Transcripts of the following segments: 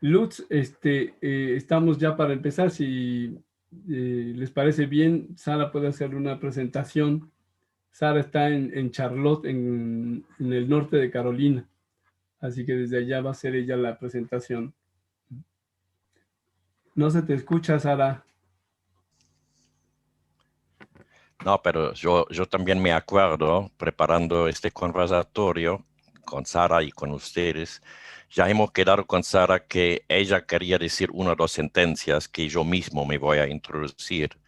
Lutz, estamos ya para empezar. Si les parece bien, Sara puede hacer una presentación. Sara está en Charlotte, en el norte de Carolina, así que desde allá va a ser ella la presentación. No se te escucha, Sara. No, pero yo también me acuerdo, preparando este conversatorio con Sara y con ustedes, ya hemos quedado con Sara que ella quería decir una o dos sentencias que yo mismo me voy a introducir.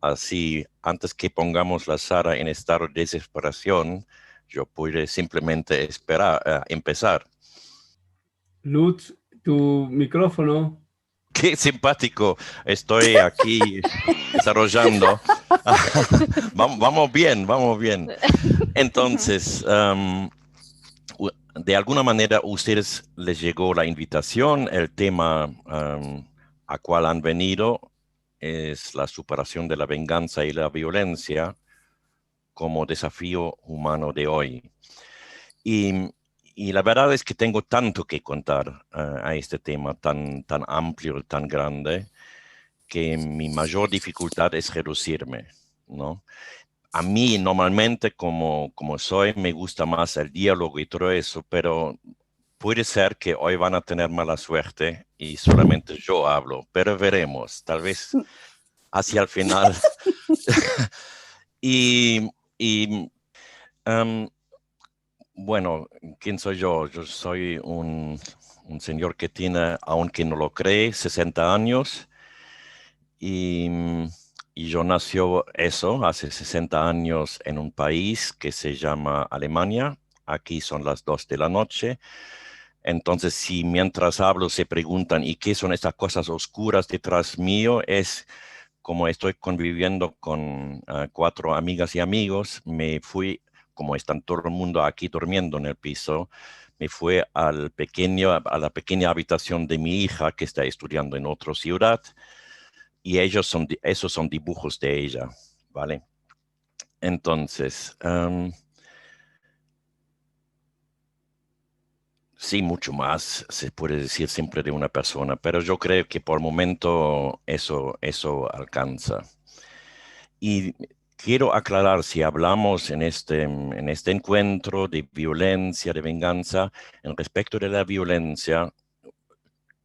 Así, antes que pongamos la Sara en estado de desesperación, yo pude simplemente empezar. Lutz, tu micrófono. Qué simpático, estoy aquí desarrollando. Vamos bien, vamos bien. Entonces, de alguna manera, a ustedes les llegó la invitación. El tema a cual han venido es la superación de la venganza y la violencia como desafío humano de hoy. Y, y la verdad es que tengo tanto que contar a este tema tan amplio, tan grande, que mi mayor dificultad es reducirme, ¿no? A mí normalmente como soy, me gusta más el diálogo y todo eso, pero puede ser que hoy van a tener mala suerte y solamente yo hablo, pero veremos, tal vez hacia el final. Y, y um, bueno, ¿quién soy yo? Yo soy un señor que tiene, aunque no lo cree, 60 años y, y yo nació eso hace 60 años en un país que se llama Alemania. Aquí son las 2 de la noche. Entonces, si mientras hablo se preguntan, ¿y qué son estas cosas oscuras detrás mío? Es como estoy conviviendo con 4 amigas y amigos, me fui, como están todo el mundo aquí durmiendo en el piso, me fui a la pequeña habitación de mi hija que está estudiando en otra ciudad y esos son dibujos de ella, ¿vale? Entonces, sí, mucho más se puede decir siempre de una persona, pero yo creo que por el momento eso alcanza. Y quiero aclarar, si hablamos en este encuentro de violencia, de venganza, en respecto de la violencia,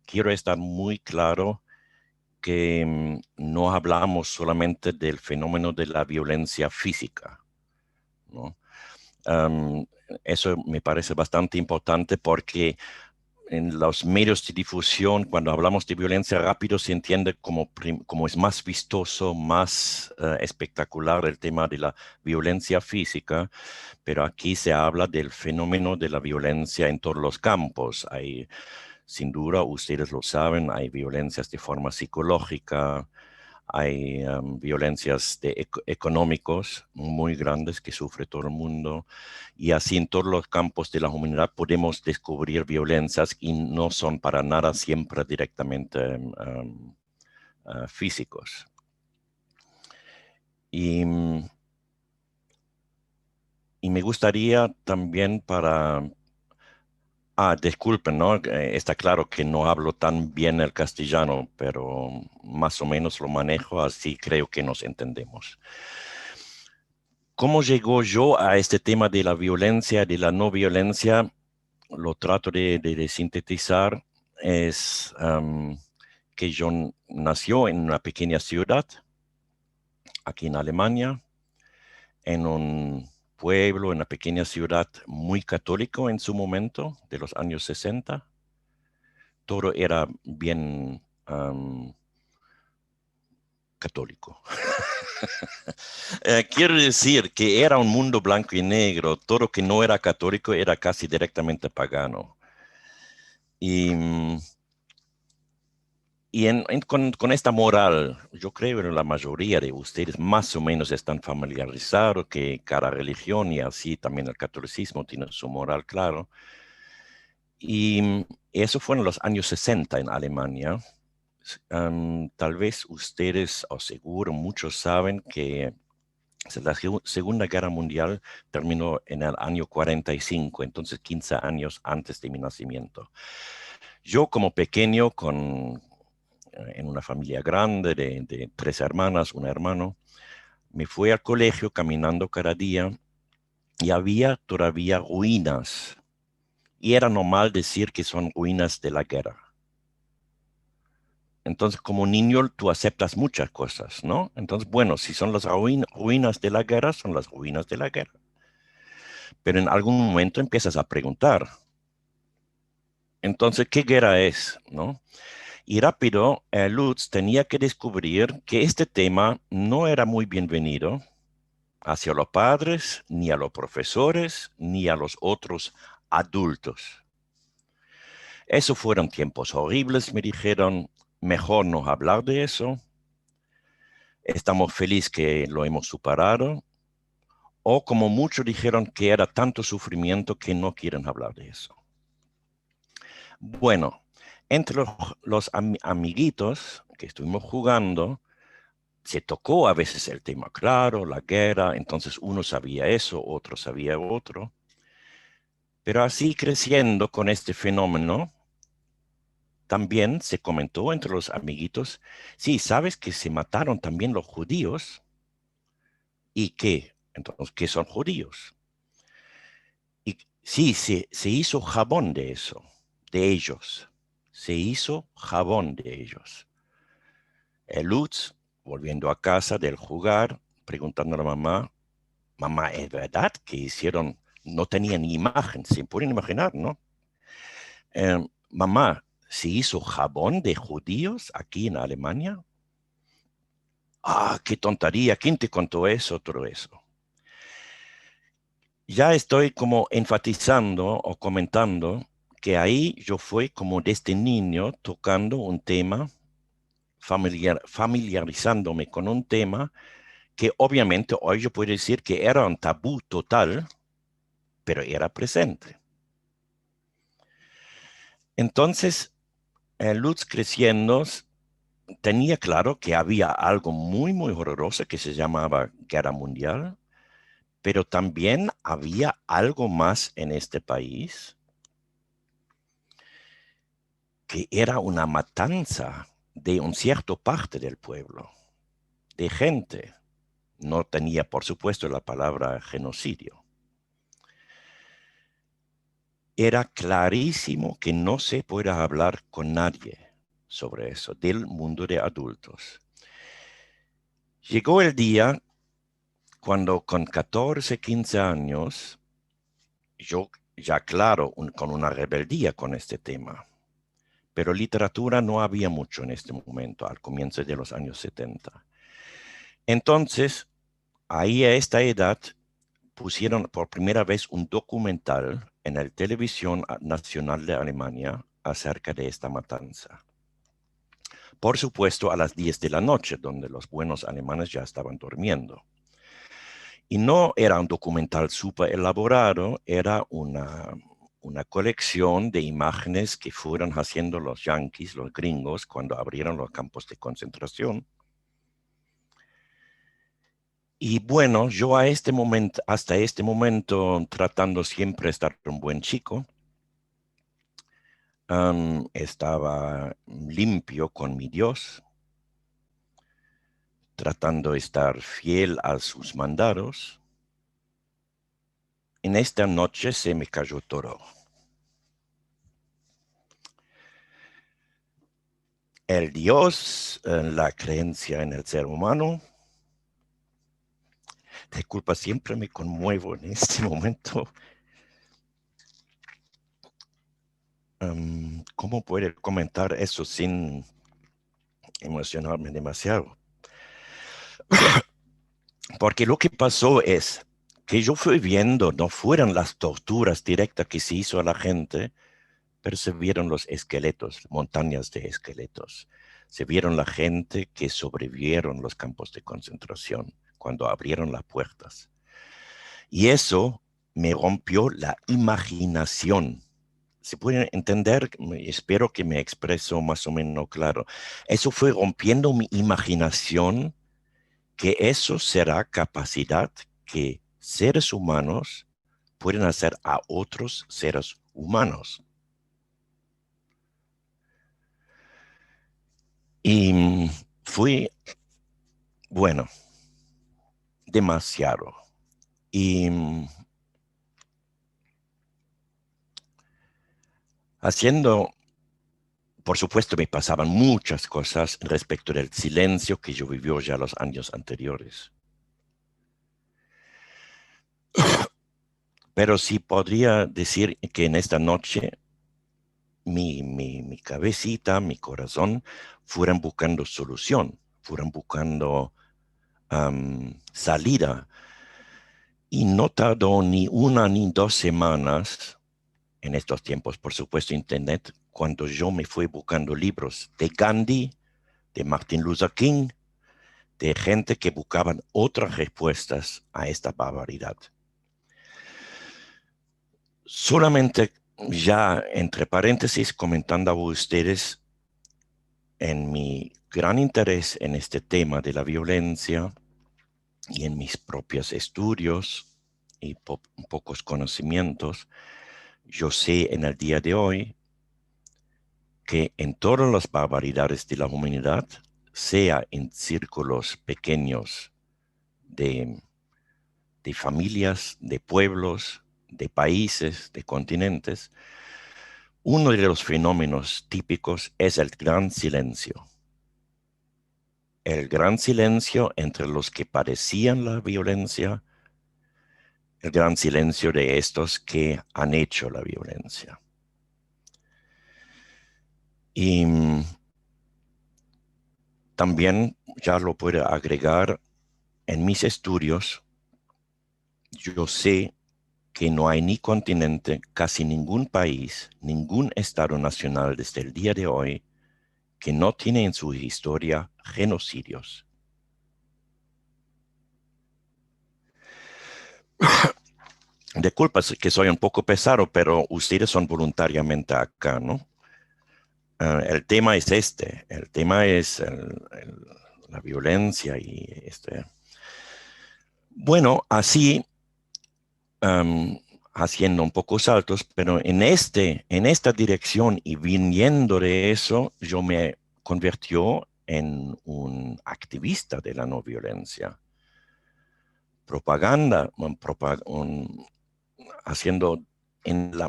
quiero estar muy claro que no hablamos solamente del fenómeno de la violencia física, ¿no? Um, Eso me parece bastante importante porque en los medios de difusión, cuando hablamos de violencia rápido, se entiende como es más vistoso, más espectacular el tema de la violencia física, pero aquí se habla del fenómeno de la violencia en todos los campos. Hay, sin duda, ustedes lo saben, hay violencias de forma psicológica, hay violencias económicos muy grandes que sufre todo el mundo y así en todos los campos de la humanidad podemos descubrir violencias y no son para nada siempre directamente físicos. Y, y me gustaría también disculpen, ¿no? Está claro que no hablo tan bien el castellano, pero más o menos lo manejo, así creo que nos entendemos. ¿Cómo llegó yo a este tema de la violencia, de la no violencia? Lo trato de sintetizar. Es que yo nació en una pequeña ciudad, aquí en Alemania, en un pueblo, en una pequeña ciudad muy católico en su momento, de los años 60. Todo era bien católico. Quiero decir que era un mundo blanco y negro. Todo lo que no era católico era casi directamente pagano. Y, con esta moral, yo creo que la mayoría de ustedes más o menos están familiarizados que cada religión y así también el catolicismo tiene su moral, claro. Y eso fue en los años 60 en Alemania. Tal vez ustedes, o seguro muchos saben que la Segunda Guerra Mundial terminó en el año 45, entonces 15 años antes de mi nacimiento. Yo como pequeño, en una familia grande de 3 hermanas, un hermano, me fui al colegio caminando cada día y había todavía ruinas. Y era normal decir que son ruinas de la guerra. Entonces, como niño, tú aceptas muchas cosas, ¿no? Entonces, bueno, si son las ruinas de la guerra, son las ruinas de la guerra. Pero en algún momento empiezas a preguntar, entonces, ¿qué guerra es, no? Y rápido, Lutz tenía que descubrir que este tema no era muy bienvenido hacia los padres, ni a los profesores, ni a los otros adultos. Eso fueron tiempos horribles, me dijeron, mejor no hablar de eso. Estamos felices que lo hemos superado. O como muchos dijeron que era tanto sufrimiento que no quieren hablar de eso. Bueno, entre los amiguitos que estuvimos jugando, se tocó a veces el tema, claro, la guerra, entonces uno sabía eso, otro sabía otro. Pero así creciendo con este fenómeno, también se comentó entre los amiguitos, sí, ¿sabes que se mataron también los judíos? ¿Y qué? Entonces, ¿qué son judíos? Y sí, se hizo jabón de eso, de ellos. Se hizo jabón de ellos. El Lutz, volviendo a casa del jugar, preguntando a la mamá, mamá, ¿es verdad que hicieron, no tenían imagen? Se pueden imaginar, ¿no? Mamá, ¿se hizo jabón de judíos aquí en Alemania? Ah, qué tontería, ¿quién te contó eso, todo eso? Ya estoy como enfatizando o comentando que ahí yo fui como desde niño tocando un tema, familiarizándome con un tema que obviamente hoy yo puedo decir que era un tabú total, pero era presente. Entonces, Lutz creciendo tenía claro que había algo muy, muy horroroso que se llamaba Guerra Mundial, pero también había algo más en este país que era una matanza de un cierto parte del pueblo, de gente. No tenía, por supuesto, la palabra genocidio. Era clarísimo que no se puede hablar con nadie sobre eso, del mundo de adultos. Llegó el día cuando con 14, 15 años, yo ya claro, con una rebeldía con este tema, pero literatura no había mucho en este momento, al comienzo de los años 70. Entonces, ahí a esta edad pusieron por primera vez un documental en la televisión nacional de Alemania acerca de esta matanza. Por supuesto, a las 10 de la noche, donde los buenos alemanes ya estaban durmiendo. Y no era un documental súper elaborado, era una colección de imágenes que fueron haciendo los yanquis, los gringos, cuando abrieron los campos de concentración. Y bueno, yo a este momento, hasta este momento, tratando siempre de estar un buen chico, estaba limpio con mi Dios, tratando de estar fiel a sus mandados. En esta noche se me cayó todo. El Dios, la creencia en el ser humano. Disculpa, siempre me conmuevo en este momento. ¿Cómo puedo comentar eso sin emocionarme demasiado? Porque lo que pasó es que yo fui viendo, no fueron las torturas directas que se hizo a la gente, pero se vieron los esqueletos, montañas de esqueletos. Se vieron la gente que sobrevivieron los campos de concentración cuando abrieron las puertas. Y eso me rompió la imaginación. Se puede entender, espero que me expreso más o menos claro. Eso fue rompiendo mi imaginación, que eso será capacidad que seres humanos pueden hacer a otros seres humanos. Y fui, bueno, demasiado. Y haciendo, por supuesto, me pasaban muchas cosas respecto del silencio que yo vivió ya los años anteriores. Pero sí podría decir que en esta noche mi cabecita, mi corazón, fueran buscando solución, fueran buscando salida. Y no tardó ni una ni 2 semanas en estos tiempos, por supuesto, Internet, cuando yo me fui buscando libros de Gandhi, de Martin Luther King, de gente que buscaban otras respuestas a esta barbaridad. Solamente ya entre paréntesis comentando a ustedes en mi gran interés en este tema de la violencia y en mis propios estudios y pocos conocimientos, yo sé en el día de hoy que en todas las barbaridades de la humanidad, sea en círculos pequeños de, de familias, de pueblos, de países, de continentes, uno de los fenómenos típicos es el gran silencio. El gran silencio entre los que padecían la violencia, el gran silencio de estos que han hecho la violencia. Y también ya lo puedo agregar en mis estudios. Yo sé que no hay ni continente, casi ningún país, ningún Estado nacional desde el día de hoy que no tiene en su historia genocidios. Disculpa que soy un poco pesado, pero ustedes son voluntariamente acá, ¿no? El tema es el tema es la violencia y Bueno, así, haciendo un poco saltos, pero en esta dirección y viniendo de eso, yo me convirtió en un activista de la no violencia. Propaganda, haciendo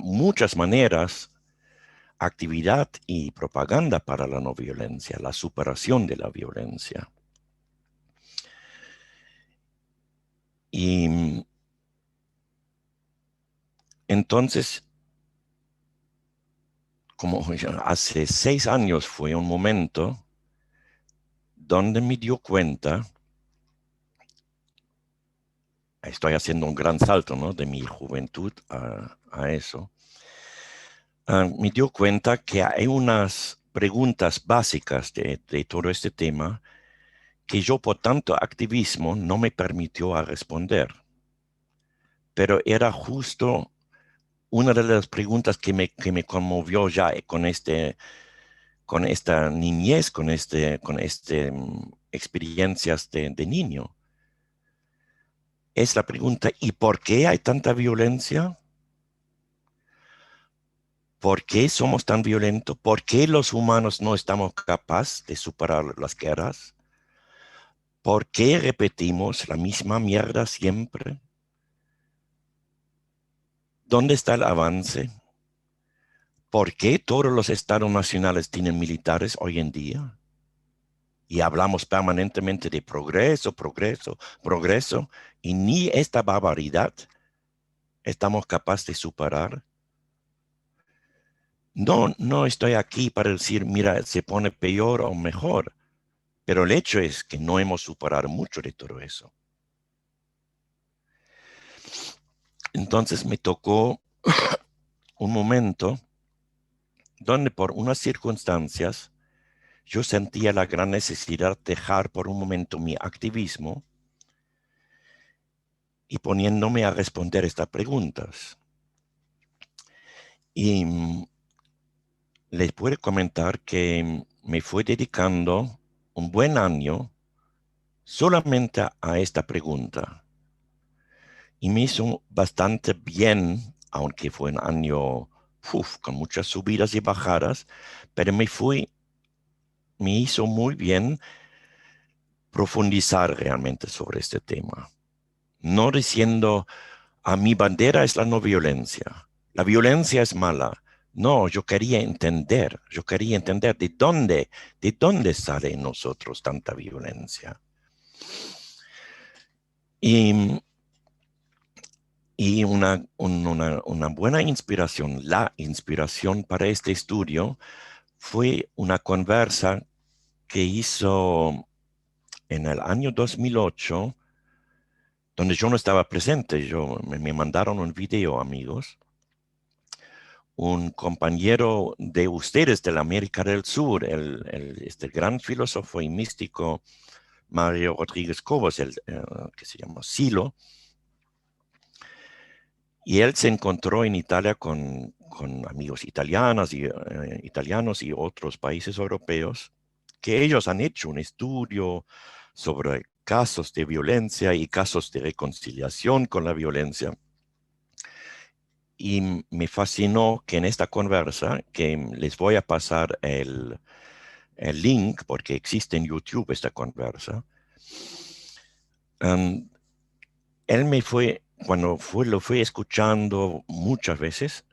muchas maneras actividad y propaganda para la no violencia, la superación de la violencia. Y entonces, como hace 6 años fue un momento donde me dio cuenta, estoy haciendo un gran salto, ¿no? De mi juventud a eso, me dio cuenta que hay unas preguntas básicas de todo este tema que yo por tanto activismo no me permitió a responder. Pero era justo una de las preguntas que me conmovió ya con esta niñez, con experiencias de niño. Es la pregunta, ¿y por qué hay tanta violencia? ¿Por qué somos tan violentos? ¿Por qué los humanos no estamos capaces de superar las guerras? ¿Por qué repetimos la misma mierda siempre? ¿Dónde está el avance? ¿Por qué todos los estados nacionales tienen militares hoy en día? Y hablamos permanentemente de progreso, progreso, progreso, y ni esta barbaridad estamos capaces de superar. No estoy aquí para decir, mira, se pone peor o mejor, pero el hecho es que no hemos superado mucho de todo eso. Entonces me tocó un momento donde por unas circunstancias yo sentía la gran necesidad de dejar por un momento mi activismo y poniéndome a responder estas preguntas. Y les puedo comentar que me fui dedicando un buen año solamente a esta pregunta. Y me hizo bastante bien, aunque fue un año con muchas subidas y bajadas, pero me fui me hizo muy bien profundizar realmente sobre este tema. No diciendo, a mi bandera es la no violencia. La violencia es mala. No, yo quería entender de dónde sale en nosotros tanta violencia. Y, y una buena inspiración, la inspiración para este estudio fue una conversa que hizo en el año 2008, donde yo no estaba presente. Me mandaron un video, amigos. Un compañero de ustedes de la América del Sur, este gran filósofo y místico Mario Rodríguez Cobos, que se llama Silo, y él se encontró en Italia con amigos italianos y otros países europeos, que ellos han hecho un estudio sobre casos de violencia y casos de reconciliación con la violencia. Y me fascinó que en esta conversa, que les voy a pasar el link, porque existe en YouTube esta conversa, um, él lo fue escuchando muchas veces,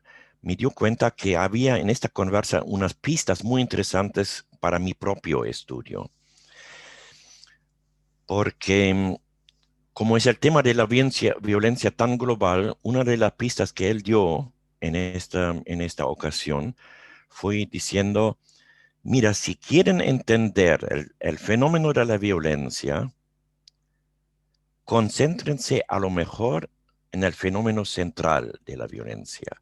me dio cuenta que había en esta conversa unas pistas muy interesantes para mi propio estudio. Porque como es el tema de la violencia tan global, una de las pistas que él dio en esta ocasión fue diciendo, mira, si quieren entender el fenómeno de la violencia, concéntrense a lo mejor en el fenómeno central de la violencia,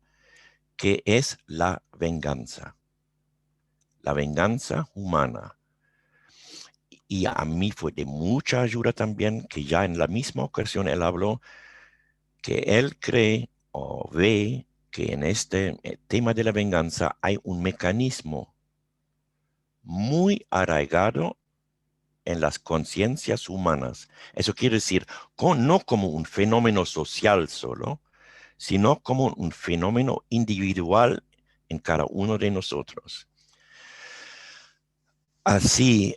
que es la venganza humana. Y a mí fue de mucha ayuda también que ya en la misma ocasión él habló que él cree o ve que en este tema de la venganza hay un mecanismo muy arraigado en las conciencias humanas. Eso quiere decir, no como un fenómeno social solo, sino como un fenómeno individual en cada uno de nosotros. Así,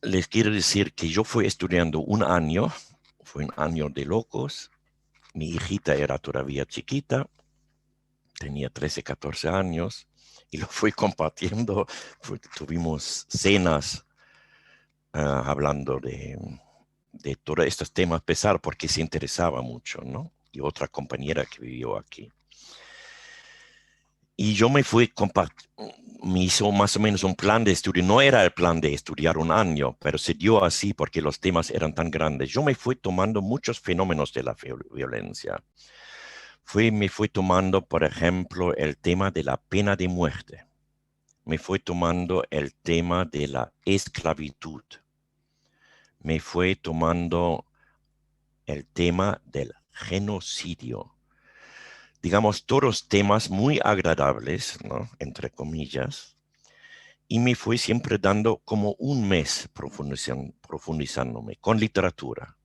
les quiero decir que yo fui estudiando fue un año de locos. Mi hijita era todavía chiquita, tenía 13, 14 años, y lo fui compartiendo. Tuvimos cenas hablando de todos estos temas, pesar porque se interesaba mucho, ¿no? Y otra compañera que vivió aquí. Y yo me hizo más o menos un plan de estudio. No era el plan de estudiar un año, pero se dio así porque los temas eran tan grandes. Yo me fui tomando muchos fenómenos de la violencia. Me fui tomando, por ejemplo, el tema de la pena de muerte. Me fui tomando el tema de la esclavitud. Me fui tomando el tema del genocidio. Digamos, todos temas muy agradables, ¿no? Entre comillas. Y me fui siempre dando como un mes profundizándome con literatura.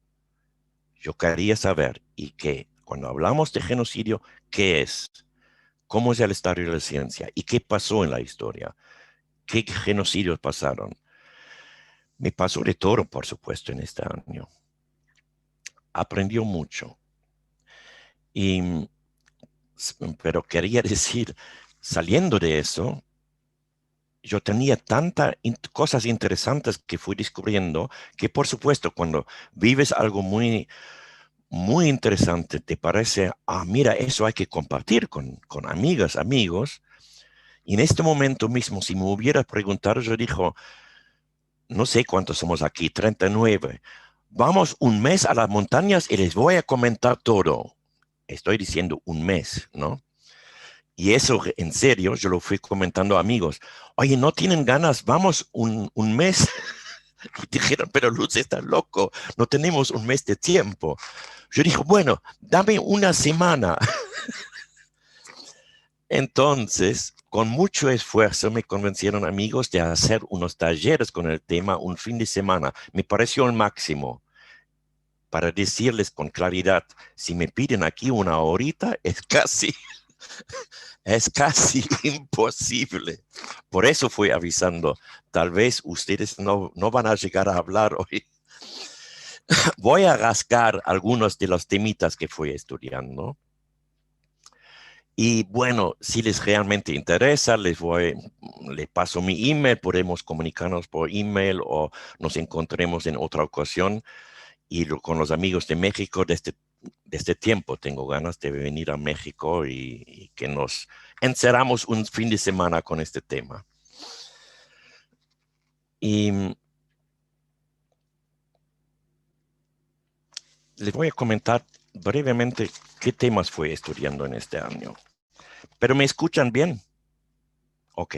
Yo quería saber, y que cuando hablamos de genocidio, ¿qué es? ¿Cómo es el estado de la ciencia? ¿Y qué pasó en la historia? ¿Qué genocidios pasaron? Me pasó de todo, por supuesto, en este año. Aprendió mucho. Pero quería decir, saliendo de eso, yo tenía tantas cosas interesantes que fui descubriendo que, por supuesto, cuando vives algo muy, muy interesante, te parece, mira, eso hay que compartir con amigas, amigos. Y en este momento mismo, si me hubiera preguntado, yo dijo, no sé cuántos somos aquí, 39. Vamos un mes a las montañas y les voy a comentar todo. Estoy diciendo un mes, ¿no? Y eso, en serio, yo lo fui comentando a amigos. Oye, ¿no tienen ganas? Vamos un mes. Y dijeron, pero Lutz, estás loco. No tenemos un mes de tiempo. Yo dije, bueno, dame una semana. Entonces, con mucho esfuerzo me convencieron amigos de hacer unos talleres con el tema un fin de semana. Me pareció el máximo para decirles con claridad, si me piden aquí una horita, es casi Es casi imposible. Por eso fui avisando. Tal vez ustedes no van a llegar a hablar hoy. Voy a rascar algunos de los temitas que fui estudiando. Y bueno, si les realmente interesa, les paso mi email, podemos comunicarnos por email o nos encontremos en otra ocasión. Y con los amigos de México, de este tiempo, tengo ganas de venir a México y que nos encerramos un fin de semana con este tema. Y les voy a comentar brevemente qué temas fui estudiando en este año. ¿Pero me escuchan bien? Ok.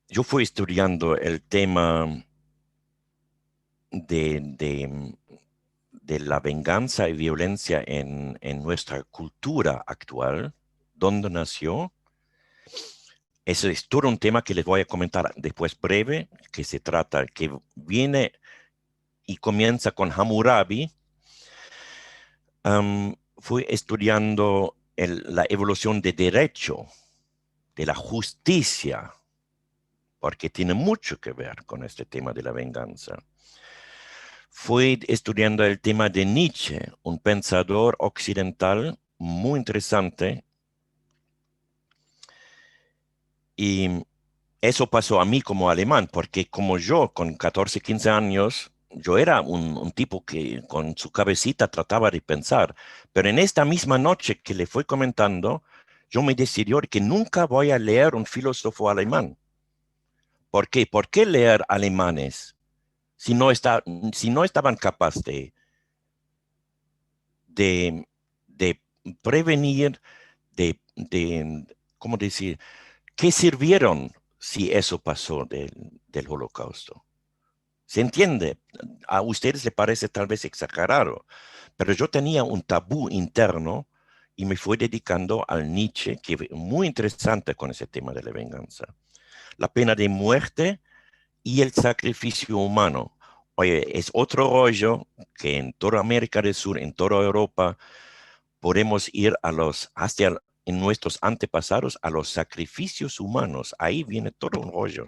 Yo fui estudiando el tema de la venganza y violencia en nuestra cultura actual, dónde nació. Ese es todo un tema que les voy a comentar después breve, que viene y comienza con Hammurabi. Fui estudiando la evolución de derecho, de la justicia, porque tiene mucho que ver con este tema de la venganza. Fui estudiando el tema de Nietzsche, un pensador occidental muy interesante. Y eso pasó a mí como alemán, porque como yo, con 14, 15 años, yo era un tipo que con su cabecita trataba de pensar. Pero en esta misma noche que le fui comentando, yo me decidí que nunca voy a leer un filósofo alemán. ¿Por qué? ¿Por qué leer alemanes si no estaban capaces de, de prevenir, ¿cómo decir? ¿Qué sirvieron si eso pasó del Holocausto? ¿Se entiende? A ustedes les parece tal vez exagerado, pero yo tenía un tabú interno y me fui dedicando al Nietzsche, que es muy interesante con ese tema de la venganza. La pena de muerte y el sacrificio humano. Oye, es otro rollo que en toda América del Sur, en toda Europa, podemos ir en nuestros antepasados a los sacrificios humanos. Ahí viene todo un rollo.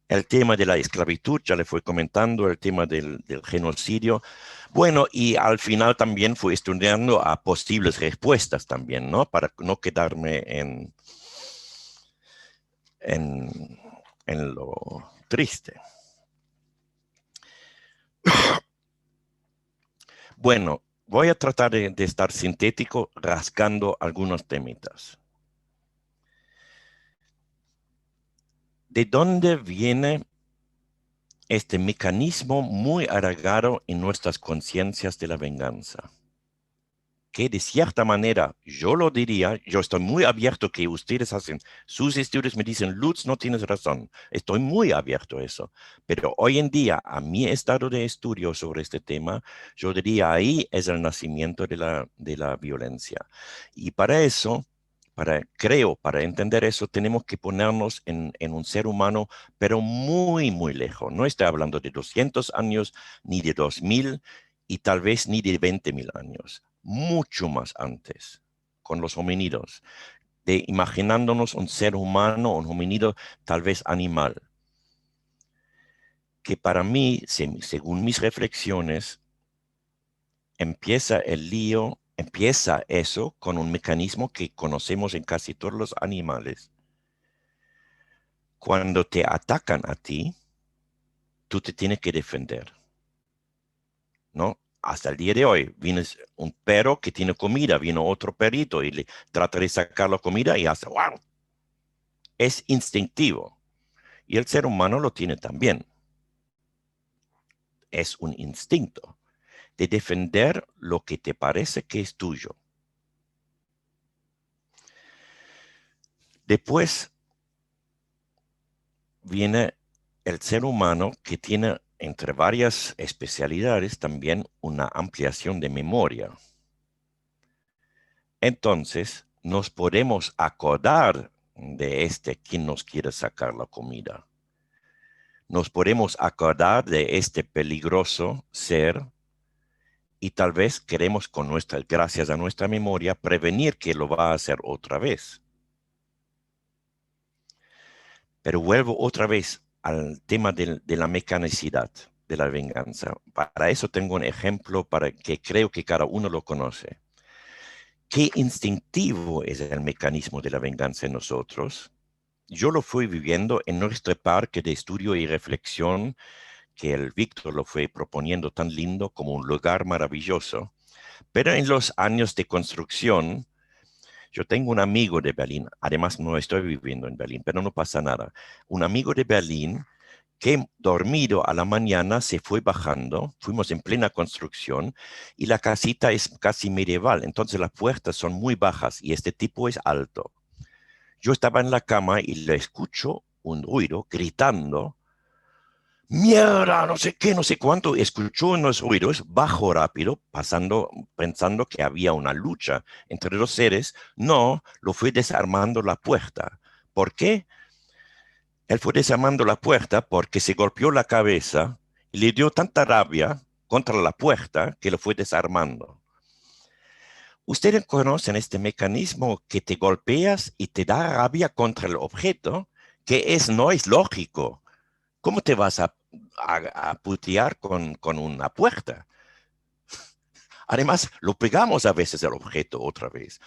El tema de la esclavitud, ya le fui comentando, el tema del genocidio. Bueno, y al final también fui estudiando a posibles respuestas también, ¿no? Para no quedarme en lo triste. Bueno, voy a tratar de estar sintético, rascando algunos temitas. ¿De dónde viene este mecanismo muy arraigado en nuestras conciencias de la venganza? Que de cierta manera, yo lo diría, yo estoy muy abierto que ustedes hacen sus estudios, me dicen, Lutz, no tienes razón. Estoy muy abierto a eso. Pero hoy en día, a mi estado de estudio sobre este tema, yo diría ahí es el nacimiento de la violencia. Y para eso, para entender eso, tenemos que ponernos en un ser humano, pero muy, muy lejos. No estoy hablando de 200 años, ni de 2000, y tal vez ni de 20.000 años, mucho más antes, con los homínidos, de imaginándonos un ser humano, un homínido tal vez animal, que para mí, según mis reflexiones, empieza eso con un mecanismo que conocemos en casi todos los animales. Cuando te atacan a ti, tú te tienes que defender, ¿no? Hasta el día de hoy, viene un perro que tiene comida, viene otro perrito y le trata de sacar la comida y hace ¡wow! Es instintivo. Y el ser humano lo tiene también. Es un instinto de defender lo que te parece que es tuyo. Después viene el ser humano que tiene entre varias especialidades también una ampliación de memoria. Entonces, nos podemos acordar de quien nos quiere sacar la comida. Nos podemos acordar de este peligroso ser y tal vez queremos gracias a nuestra memoria, prevenir que lo va a hacer otra vez. Pero vuelvo otra vez al tema de la mecanicidad de la venganza. Para eso tengo un ejemplo para que creo que cada uno lo conoce. ¿Qué instintivo es el mecanismo de la venganza en nosotros? Yo lo fui viviendo en nuestro parque de estudio y reflexión, que el Víctor lo fue proponiendo tan lindo como un lugar maravilloso. Pero en los años de construcción, yo tengo un amigo de Berlín, además no estoy viviendo en Berlín, pero no pasa nada. Un amigo de Berlín que dormido a la mañana se fue bajando, fuimos en plena construcción y la casita es casi medieval, entonces las puertas son muy bajas y este tipo es alto. Yo estaba en la cama y le escucho un ruido gritando, mierda, no sé qué, no sé cuánto. Escuchó unos ruidos, bajó rápido, pensando que había una lucha entre los seres. No, lo fue desarmando la puerta. ¿Por qué? Él fue desarmando la puerta porque se golpeó la cabeza y le dio tanta rabia contra la puerta que lo fue desarmando. Ustedes conocen este mecanismo que te golpeas y te da rabia contra el objeto, no es lógico. ¿Cómo te vas a putear con una puerta? Además, lo pegamos a veces al objeto otra vez.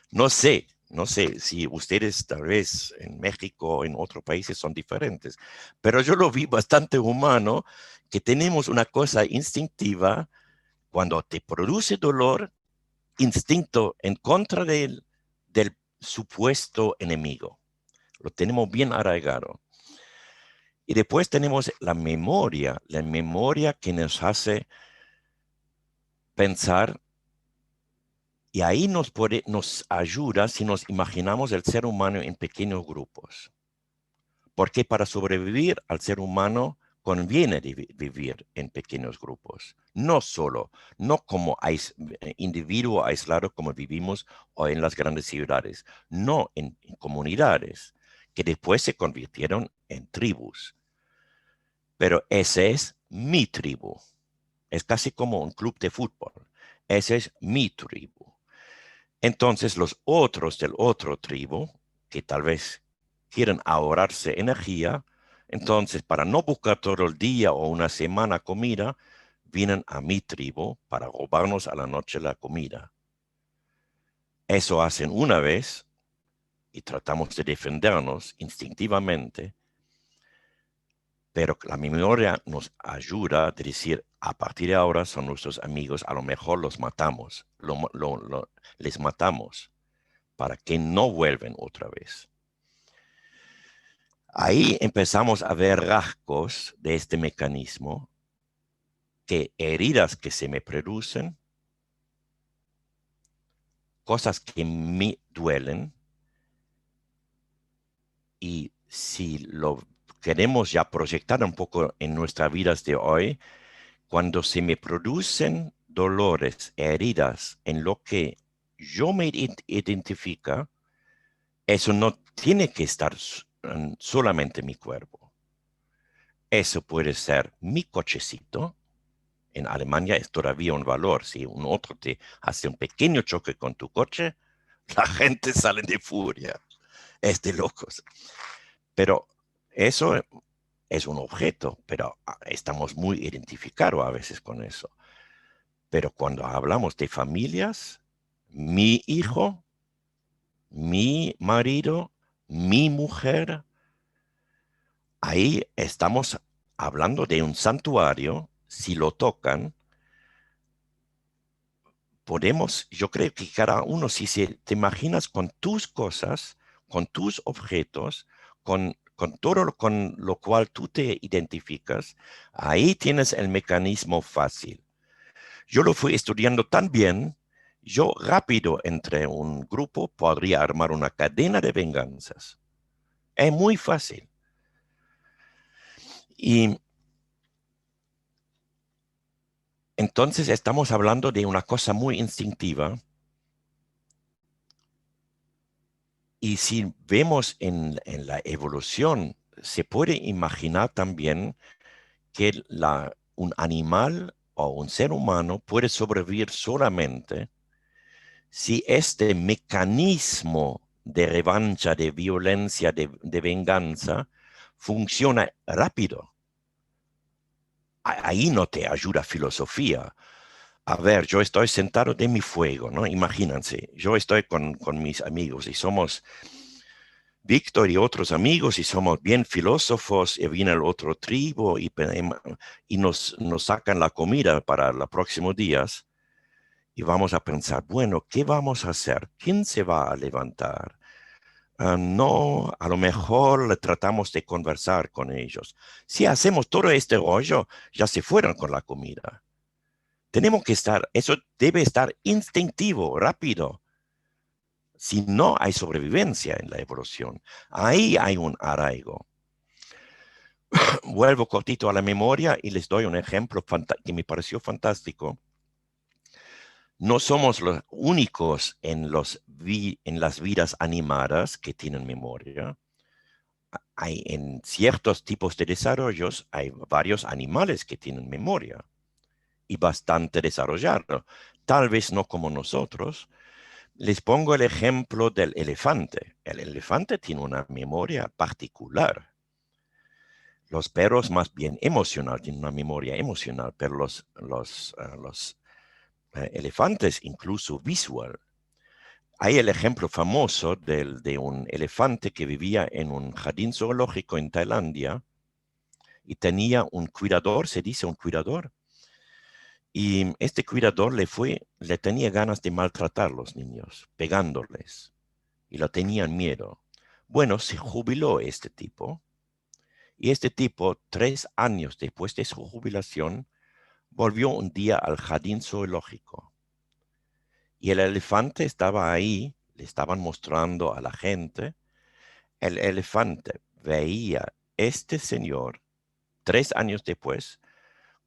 No sé si ustedes tal vez en México o en otros países son diferentes, pero yo lo vi bastante humano, que tenemos una cosa instintiva cuando te produce dolor, instinto en contra del supuesto enemigo. Lo tenemos bien arraigado. Y después tenemos la memoria que nos hace pensar, y ahí nos ayuda si nos imaginamos el ser humano en pequeños grupos. Porque para sobrevivir al ser humano conviene vivir en pequeños grupos. No como individuo aislado como vivimos o en las grandes ciudades. No en comunidades que después se convirtieron en tribus. Pero ese es mi tribu. Es casi como un club de fútbol. Ese es mi tribu. Entonces los otros del otro tribu, que tal vez quieren ahorrarse energía, entonces para no buscar todo el día o una semana comida, vienen a mi tribu para robarnos a la noche la comida. Eso hacen una vez y tratamos de defendernos instintivamente, pero la memoria nos ayuda a decir, a partir de ahora son nuestros amigos, a lo mejor los matamos, les matamos para que no vuelvan otra vez. Ahí empezamos a ver rasgos de este mecanismo, que heridas que se me producen, cosas que me duelen, y si lo queremos ya proyectar un poco en nuestras vidas de hoy, cuando se me producen dolores, heridas en lo que yo me identifica, eso no tiene que estar solamente en mi cuerpo. Eso puede ser mi cochecito. En Alemania es todavía un valor. Si un otro te hace un pequeño choque con tu coche, la gente sale de furia. Es de locos. Pero eso es un objeto, pero estamos muy identificados a veces con eso. Pero cuando hablamos de familias, mi hijo, mi marido, mi mujer, ahí estamos hablando de un santuario. Si lo tocan, yo creo que cada uno, si te imaginas con tus cosas, con tus objetos, con todo con lo cual tú te identificas, ahí tienes el mecanismo fácil. Yo lo fui estudiando tan bien, yo rápido entre un grupo podría armar una cadena de venganzas. Es muy fácil. Y entonces estamos hablando de una cosa muy instintiva. Y si vemos en la evolución, se puede imaginar también que un animal o un ser humano puede sobrevivir solamente si este mecanismo de revancha, de violencia, de venganza, funciona rápido. Ahí no te ayuda filosofía. A ver, yo estoy sentado de mi fuego, ¿no? Imagínense, yo estoy con mis amigos y somos Víctor y otros amigos y somos bien filósofos y viene el otro tribu y nos sacan la comida para los próximos días y vamos a pensar, bueno, ¿qué vamos a hacer? ¿Quién se va a levantar? No, a lo mejor le tratamos de conversar con ellos. Si hacemos todo este rollo, ya se fueron con la comida. Tenemos que estar, eso debe estar instintivo, rápido. Si no hay sobrevivencia en la evolución, ahí hay un arraigo. Vuelvo cortito a la memoria y les doy un ejemplo que me pareció fantástico. No somos los únicos en las vidas animadas que tienen memoria. En ciertos tipos de desarrollos hay varios animales que tienen memoria y bastante desarrollado. Tal vez no como nosotros. Les pongo el ejemplo del elefante. El elefante tiene una memoria particular. Los perros más bien emocional, tienen una memoria emocional, pero los elefantes incluso visual. Hay el ejemplo famoso de un elefante que vivía en un jardín zoológico en Tailandia y tenía un cuidador, se dice un cuidador, y este cuidador le tenía ganas de maltratar a los niños, pegándoles, y lo tenían miedo. Bueno, se jubiló este tipo, y este tipo, 3 años después de su jubilación, volvió un día al jardín zoológico. Y el elefante estaba ahí, le estaban mostrando a la gente. El elefante veía este señor 3 años después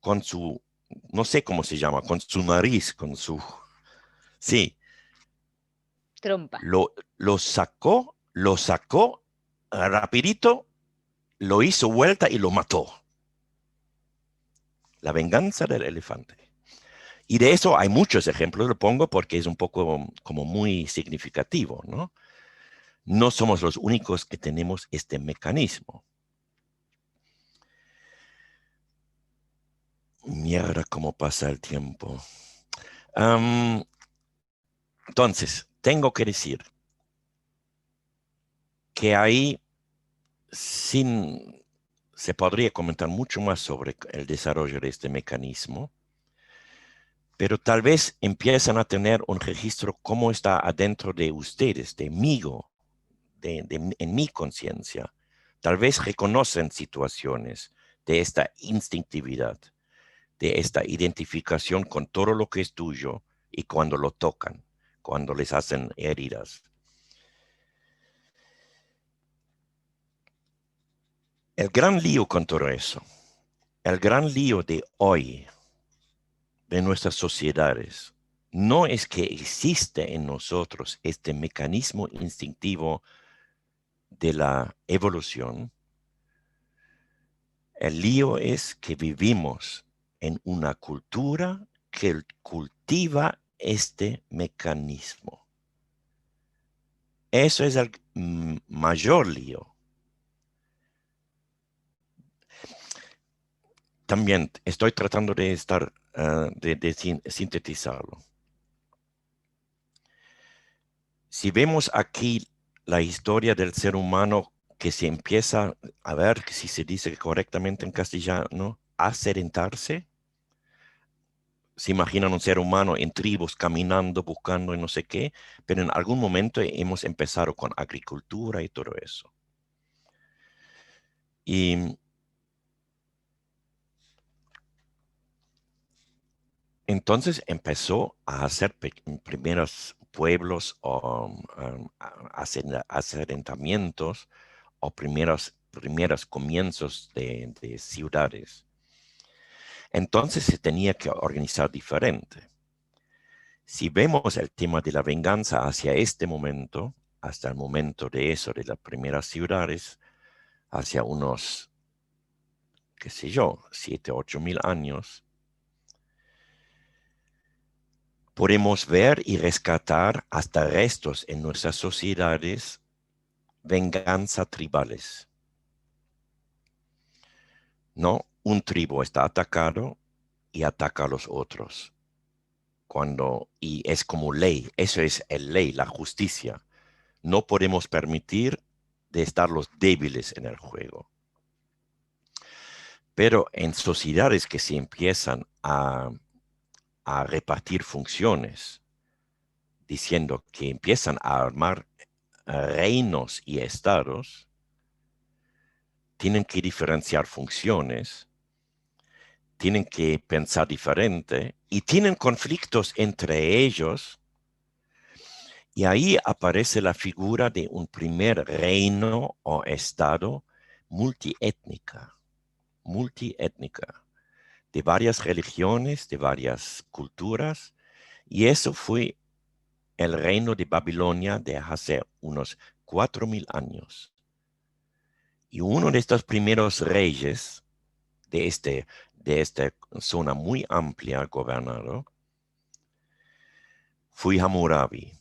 con su, no sé cómo se llama, con su nariz, sí, Trompa. lo sacó rapidito, lo hizo vuelta y lo mató. La venganza del elefante. Y de eso hay muchos ejemplos, lo pongo porque es un poco como muy significativo, ¿no? No somos los únicos que tenemos este mecanismo. Mierda, cómo pasa el tiempo. Entonces, tengo que decir que ahí se podría comentar mucho más sobre el desarrollo de este mecanismo, pero tal vez empiezan a tener un registro cómo está adentro de ustedes, de mí, en mi conciencia. Tal vez reconocen situaciones de esta instintividad, de esta identificación con todo lo que es tuyo y cuando lo tocan, cuando les hacen heridas. El gran lío con todo eso, el gran lío de hoy, de nuestras sociedades, no es que existe en nosotros este mecanismo instintivo de la evolución. El lío es que vivimos en una cultura que cultiva este mecanismo. Eso es el mayor lío. También estoy tratando de sintetizarlo. Si vemos aquí la historia del ser humano que se empieza a ver, si se dice correctamente en castellano, a sedentarse. Se imaginan un ser humano en tribus caminando, buscando y no sé qué, pero en algún momento hemos empezado con agricultura y todo eso. Y entonces empezó a hacer primeros pueblos o asentamientos o primeros comienzos de ciudades. Entonces se tenía que organizar diferente. Si vemos el tema de la venganza hacia este momento, hasta el momento de eso, de las primeras ciudades, hacia unos, qué sé yo, 7, 8 mil años, podemos ver y rescatar hasta restos en nuestras sociedades venganza tribales. ¿No? Un tribu está atacado y ataca a los otros. Y es como ley, eso es el ley, la justicia. No podemos permitir de estar los débiles en el juego. Pero en sociedades que se empiezan a repartir funciones, diciendo que empiezan a armar reinos y estados, tienen que diferenciar funciones, tienen que pensar diferente y tienen conflictos entre ellos. Y ahí aparece la figura de un primer reino o estado multiétnica, de varias religiones, de varias culturas, y eso fue el reino de Babilonia de hace unos 4000 años. Y uno de estos primeros reyes de esta zona muy amplia gobernado fue Hammurabi.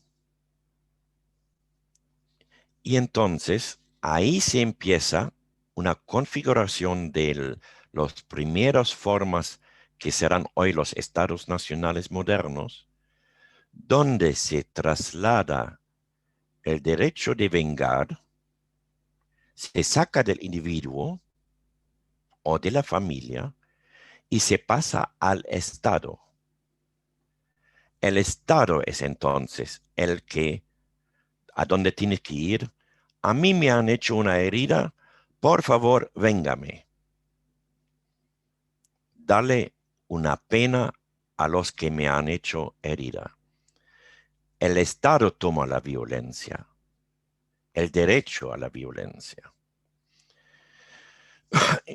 Y entonces ahí se empieza una configuración de las primeras formas que serán hoy los estados nacionales modernos, donde se traslada el derecho de vengar, se saca del individuo o de la familia y se pasa al Estado. El Estado es entonces el que, a donde tienes que ir. A mí me han hecho una herida, por favor, véngame. Dale una pena a los que me han hecho herida. El Estado toma la violencia, el derecho a la violencia.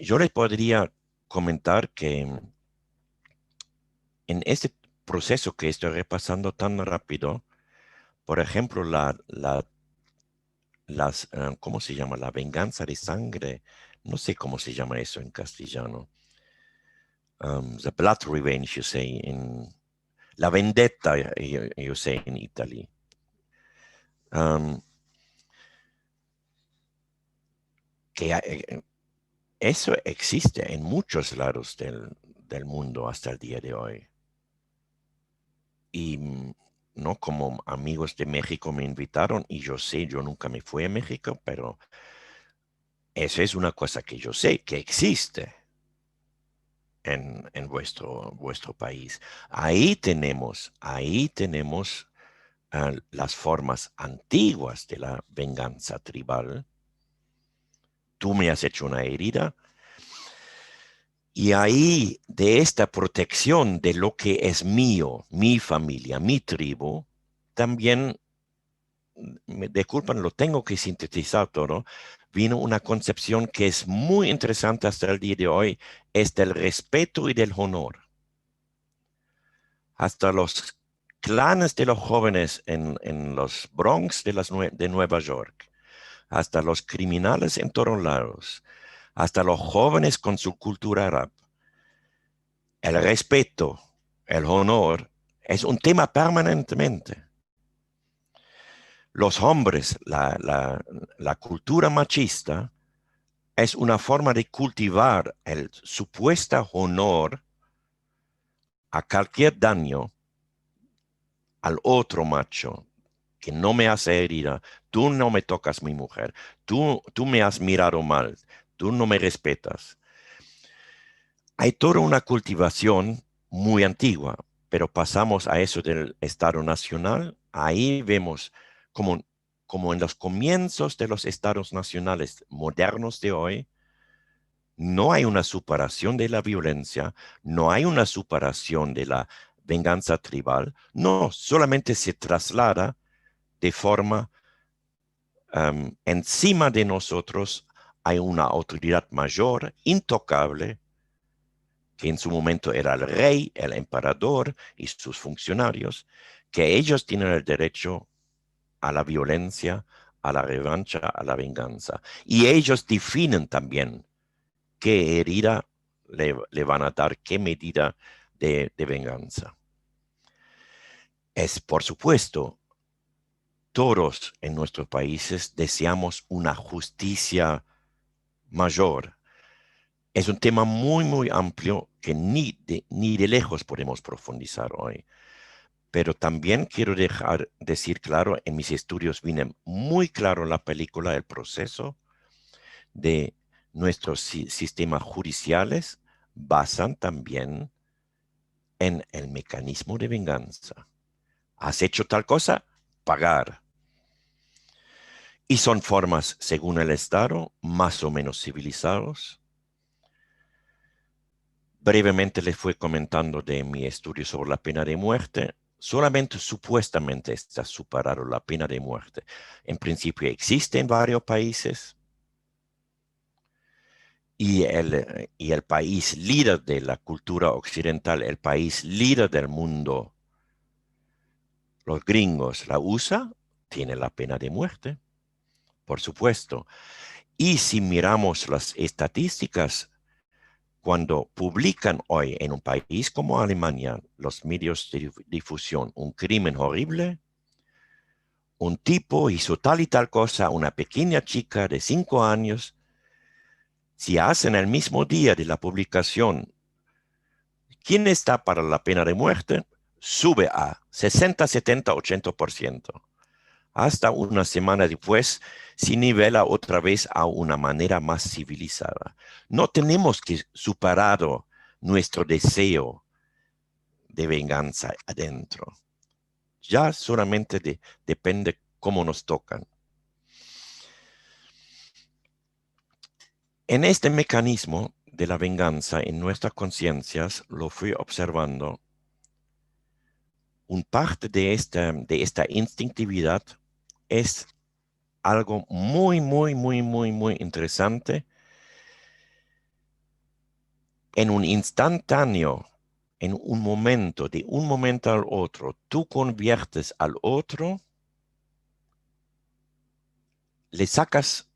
Yo les podría comentar que en este proceso que estoy repasando tan rápido, por ejemplo, ¿cómo se llama? La venganza de sangre. No sé cómo se llama eso en castellano. The blood revenge, you say, la vendetta, you say in Italy. Eso existe en muchos lados del mundo hasta el día de hoy. Y no, como amigos de México me invitaron, y yo nunca me fui a México, pero eso es una cosa que yo sé que existe en vuestro país. Ahí tenemos las formas antiguas de la venganza tribal. Tú me has hecho una herida, y ahí de esta protección de lo que es mío, mi familia, mi tribu, también, me disculpan, lo tengo que sintetizar todo, vino una concepción que es muy interesante hasta el día de hoy, es del respeto y del honor. Hasta los clanes de los jóvenes en los Bronx de Nueva York, hasta los criminales en todos lados, hasta los jóvenes con su cultura rap. El respeto, el honor, es un tema permanentemente. Los hombres, la cultura machista, es una forma de cultivar el supuesto honor a cualquier daño al otro macho que no me hace herida. Tú no me tocas mi mujer. Tú me has mirado mal. Tú no me respetas. Hay toda una cultivación muy antigua, pero pasamos a eso del Estado Nacional. Ahí vemos como en los comienzos de los estados nacionales modernos de hoy, no hay una superación de la violencia, no hay una superación de la venganza tribal, no, solamente se traslada de forma encima de nosotros. Hay una autoridad mayor, intocable, que en su momento era el rey, el emperador y sus funcionarios, que ellos tienen el derecho a la violencia, a la revancha, a la venganza. Y ellos definen también qué herida le van a dar, qué medida de venganza. Es, por supuesto, todos en nuestros países deseamos una justicia mayor. Es un tema muy, muy amplio que ni de lejos podemos profundizar hoy. Pero también quiero decir claro, en mis estudios viene muy claro en la película el proceso de nuestros sistemas judiciales basan también en el mecanismo de venganza. ¿Has hecho tal cosa? Pagar. Y son formas, según el Estado, más o menos civilizados. Brevemente les fui comentando de mi estudio sobre la pena de muerte. Solamente supuestamente está superado la pena de muerte. En principio existe en varios países. Y el país líder de la cultura occidental, el país líder del mundo, los gringos, la USA, tiene la pena de muerte, por supuesto. Y si miramos las estadísticas, cuando publican hoy en un país como Alemania los medios de difusión un crimen horrible, un tipo hizo tal y tal cosa a una pequeña chica de 5 años, si hacen el mismo día de la publicación, ¿quién está para la pena de muerte? Sube a 60, 70, 80%. Hasta una semana después se nivela otra vez a una manera más civilizada. No tenemos que superar nuestro deseo de venganza adentro. Ya solamente depende cómo nos tocan. En este mecanismo de la venganza en nuestras conciencias lo fui observando. Un parte de esta instintividad es algo muy, muy, muy, muy, muy interesante. En un instantáneo, en un momento, de un momento al otro, tú conviertes al otro, le sacas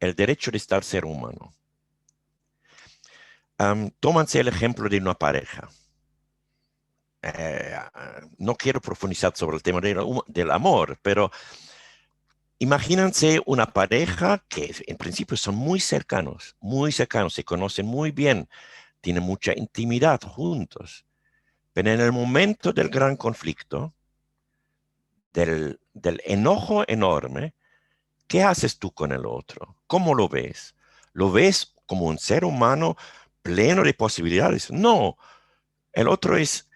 el derecho de estar ser humano. Tómanse el ejemplo de una pareja. No quiero profundizar sobre el tema del amor, pero imagínense una pareja que en principio son muy cercanos, se conocen muy bien, tienen mucha intimidad juntos, pero en el momento del gran conflicto, del enojo enorme, ¿qué haces tú con el otro? ¿Cómo lo ves? ¿Lo ves como un ser humano pleno de posibilidades? No, el otro es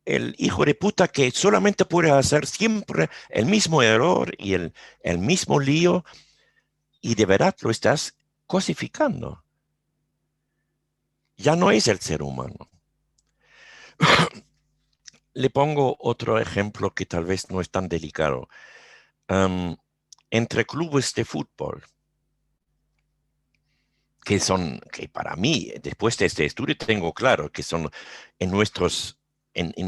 el hijo de puta que solamente puede hacer siempre el mismo error y el mismo lío, y de verdad lo estás cosificando. Ya no es el ser humano. Le pongo otro ejemplo que tal vez no es tan delicado. Entre clubes de fútbol, que para mí, después de este estudio, tengo claro que son en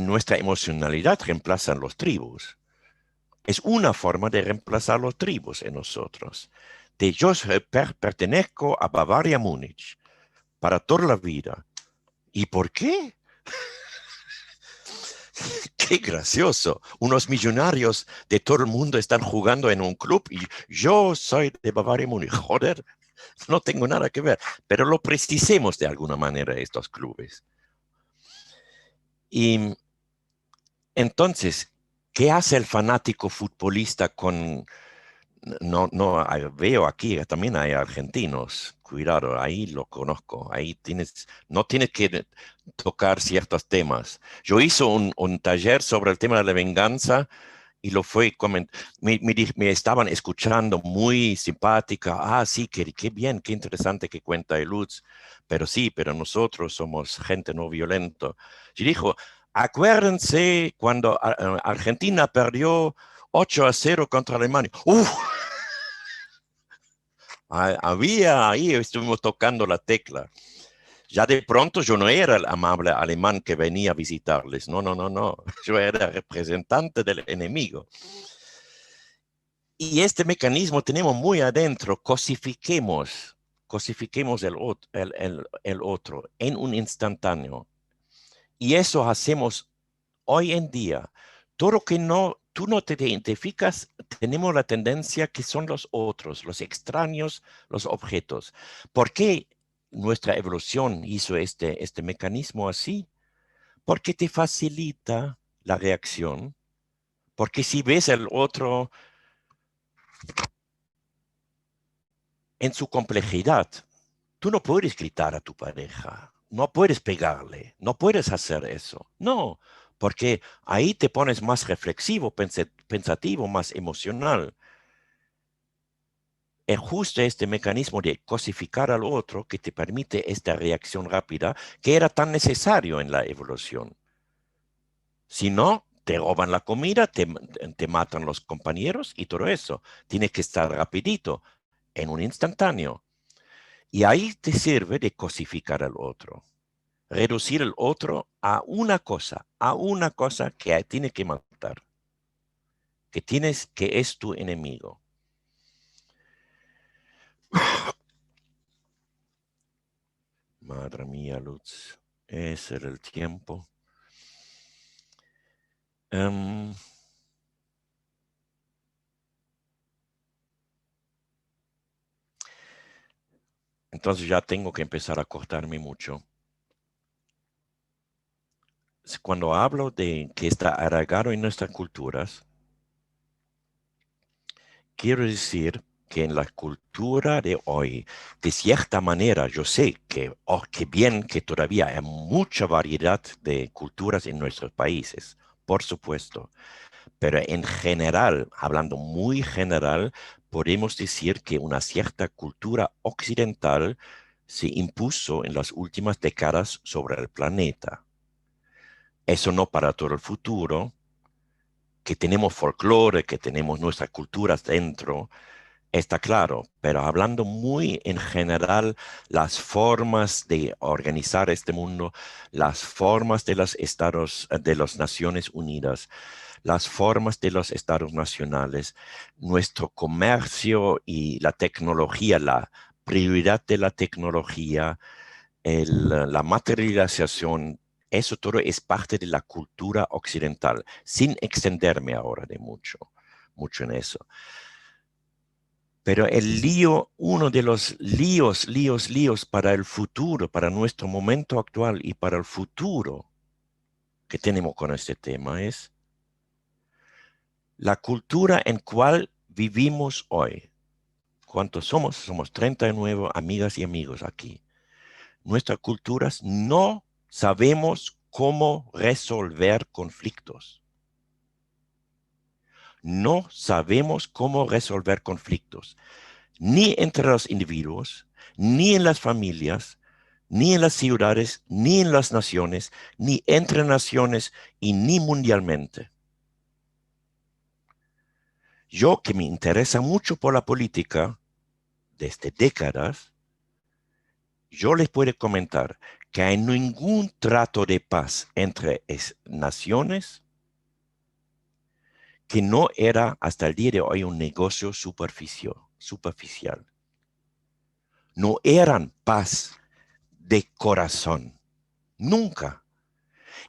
nuestra emocionalidad reemplazan los tribus. Es una forma de reemplazar los tribus en nosotros. Yo pertenezco a Bavaria Múnich para toda la vida. ¿Y por qué? Qué gracioso. Unos millonarios de todo el mundo están jugando en un club y yo soy de Bavaria Múnich. Joder, no tengo nada que ver. Pero lo precisemos de alguna manera estos clubes. Y entonces, ¿qué hace el fanático futbolista con... No, veo aquí, también hay argentinos. Cuidado, ahí lo conozco. Ahí no tienes que tocar ciertos temas. Yo hice un taller sobre el tema de la venganza y lo fue me estaban escuchando muy simpática. Ah, sí, qué bien, qué interesante que cuenta Lutz. Pero sí, pero nosotros somos gente no violenta. Y dijo, acuérdense cuando Argentina perdió 8-0 contra Alemania. ¡Uf! Había ahí, estuvimos tocando la tecla. Ya de pronto yo no era el amable alemán que venía a visitarles. No, no, no, no. Yo era representante del enemigo. Y este mecanismo tenemos muy adentro. Cosifiquemos el otro en un instantáneo. Y eso hacemos hoy en día, todo lo que tú no te identificas, tenemos la tendencia que son los otros, los extraños, los objetos. ¿Por qué nuestra evolución hizo este mecanismo así? Porque te facilita la reacción. Porque si ves al otro en su complejidad, tú no puedes gritar a tu pareja, no puedes pegarle, no puedes hacer eso. No, porque ahí te pones más reflexivo, pensativo, más emocional. Es justo este mecanismo de cosificar al otro que te permite esta reacción rápida que era tan necesario en la evolución. Si no, te roban la comida, te matan los compañeros y todo eso. Tienes que estar rapidito, en un instantáneo. Y ahí te sirve de cosificar al otro. Reducir al otro a una cosa que tiene que matar, que es tu enemigo. Madre mía, Lutz, ese era el tiempo. Entonces ya tengo que empezar a cortarme mucho. Cuando hablo de que está arraigado en nuestras culturas, quiero decir que en la cultura de hoy, de cierta manera, yo sé que, que bien que todavía hay mucha variedad de culturas en nuestros países, por supuesto, pero en general, hablando muy general, podemos decir que una cierta cultura occidental se impuso en las últimas décadas sobre el planeta. Eso no para todo el futuro, que tenemos folclore, que tenemos nuestras culturas dentro, está claro, pero hablando muy en general, las formas de organizar este mundo, las formas de los estados, de las Naciones Unidas, las formas de los estados nacionales, nuestro comercio y la tecnología, la prioridad de la tecnología, la materialización, eso todo es parte de la cultura occidental, sin extenderme ahora de mucho en eso. Pero el lío, uno de los líos para el futuro, para nuestro momento actual y para el futuro que tenemos con este tema es la cultura en cual vivimos hoy. ¿Cuántos somos? Somos 39 amigas y amigos aquí. Nuestras culturas no sabemos cómo resolver conflictos. No sabemos cómo resolver conflictos, ni entre los individuos, ni en las familias, ni en las ciudades, ni en las naciones, ni entre naciones y ni mundialmente. Yo que me interesa mucho por la política desde décadas, yo les puedo comentar que hay ningún trato de paz entre naciones que no era hasta el día de hoy un negocio superficial. No eran paz de corazón, nunca.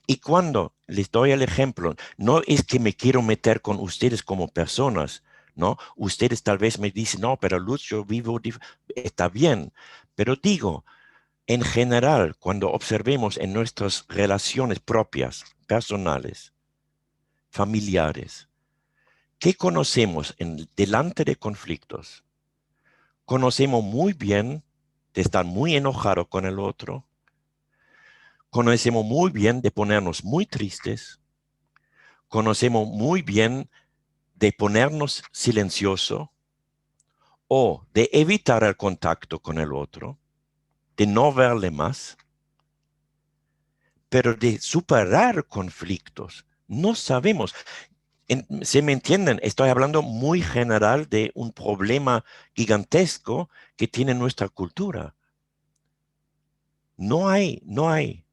Y cuando les doy el ejemplo, no es que me quiero meter con ustedes como personas, ¿no? Ustedes tal vez me dicen, no, pero Lutz, yo vivo, está bien. Pero digo, en general, cuando observemos en nuestras relaciones propias, personales, familiares, ¿qué conocemos delante de conflictos? Conocemos muy bien de estar muy enojado con el otro. Conocemos muy bien de ponernos muy tristes. Conocemos muy bien de ponernos silencioso o de evitar el contacto con el otro, de no verle más, pero de superar conflictos. No sabemos. ¿Se me entienden? Estoy hablando muy general de un problema gigantesco que tiene nuestra cultura. No hay.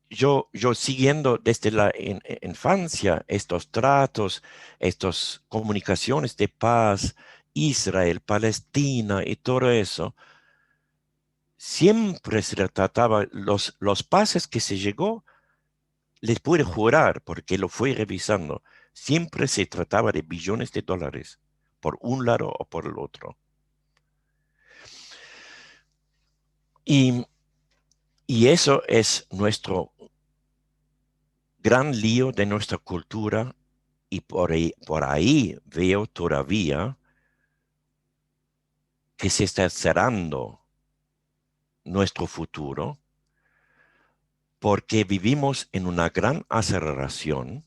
Yo siguiendo desde la infancia estos tratos, estas comunicaciones de paz, Israel, Palestina y todo eso, siempre se trataba, los pases que se llegó, les puedo jurar, porque lo fui revisando, siempre se trataba de billones de dólares, por un lado o por el otro. Y eso es nuestro gran lío de nuestra cultura, y por ahí veo todavía que se está cerrando nuestro futuro, porque vivimos en una gran aceleración,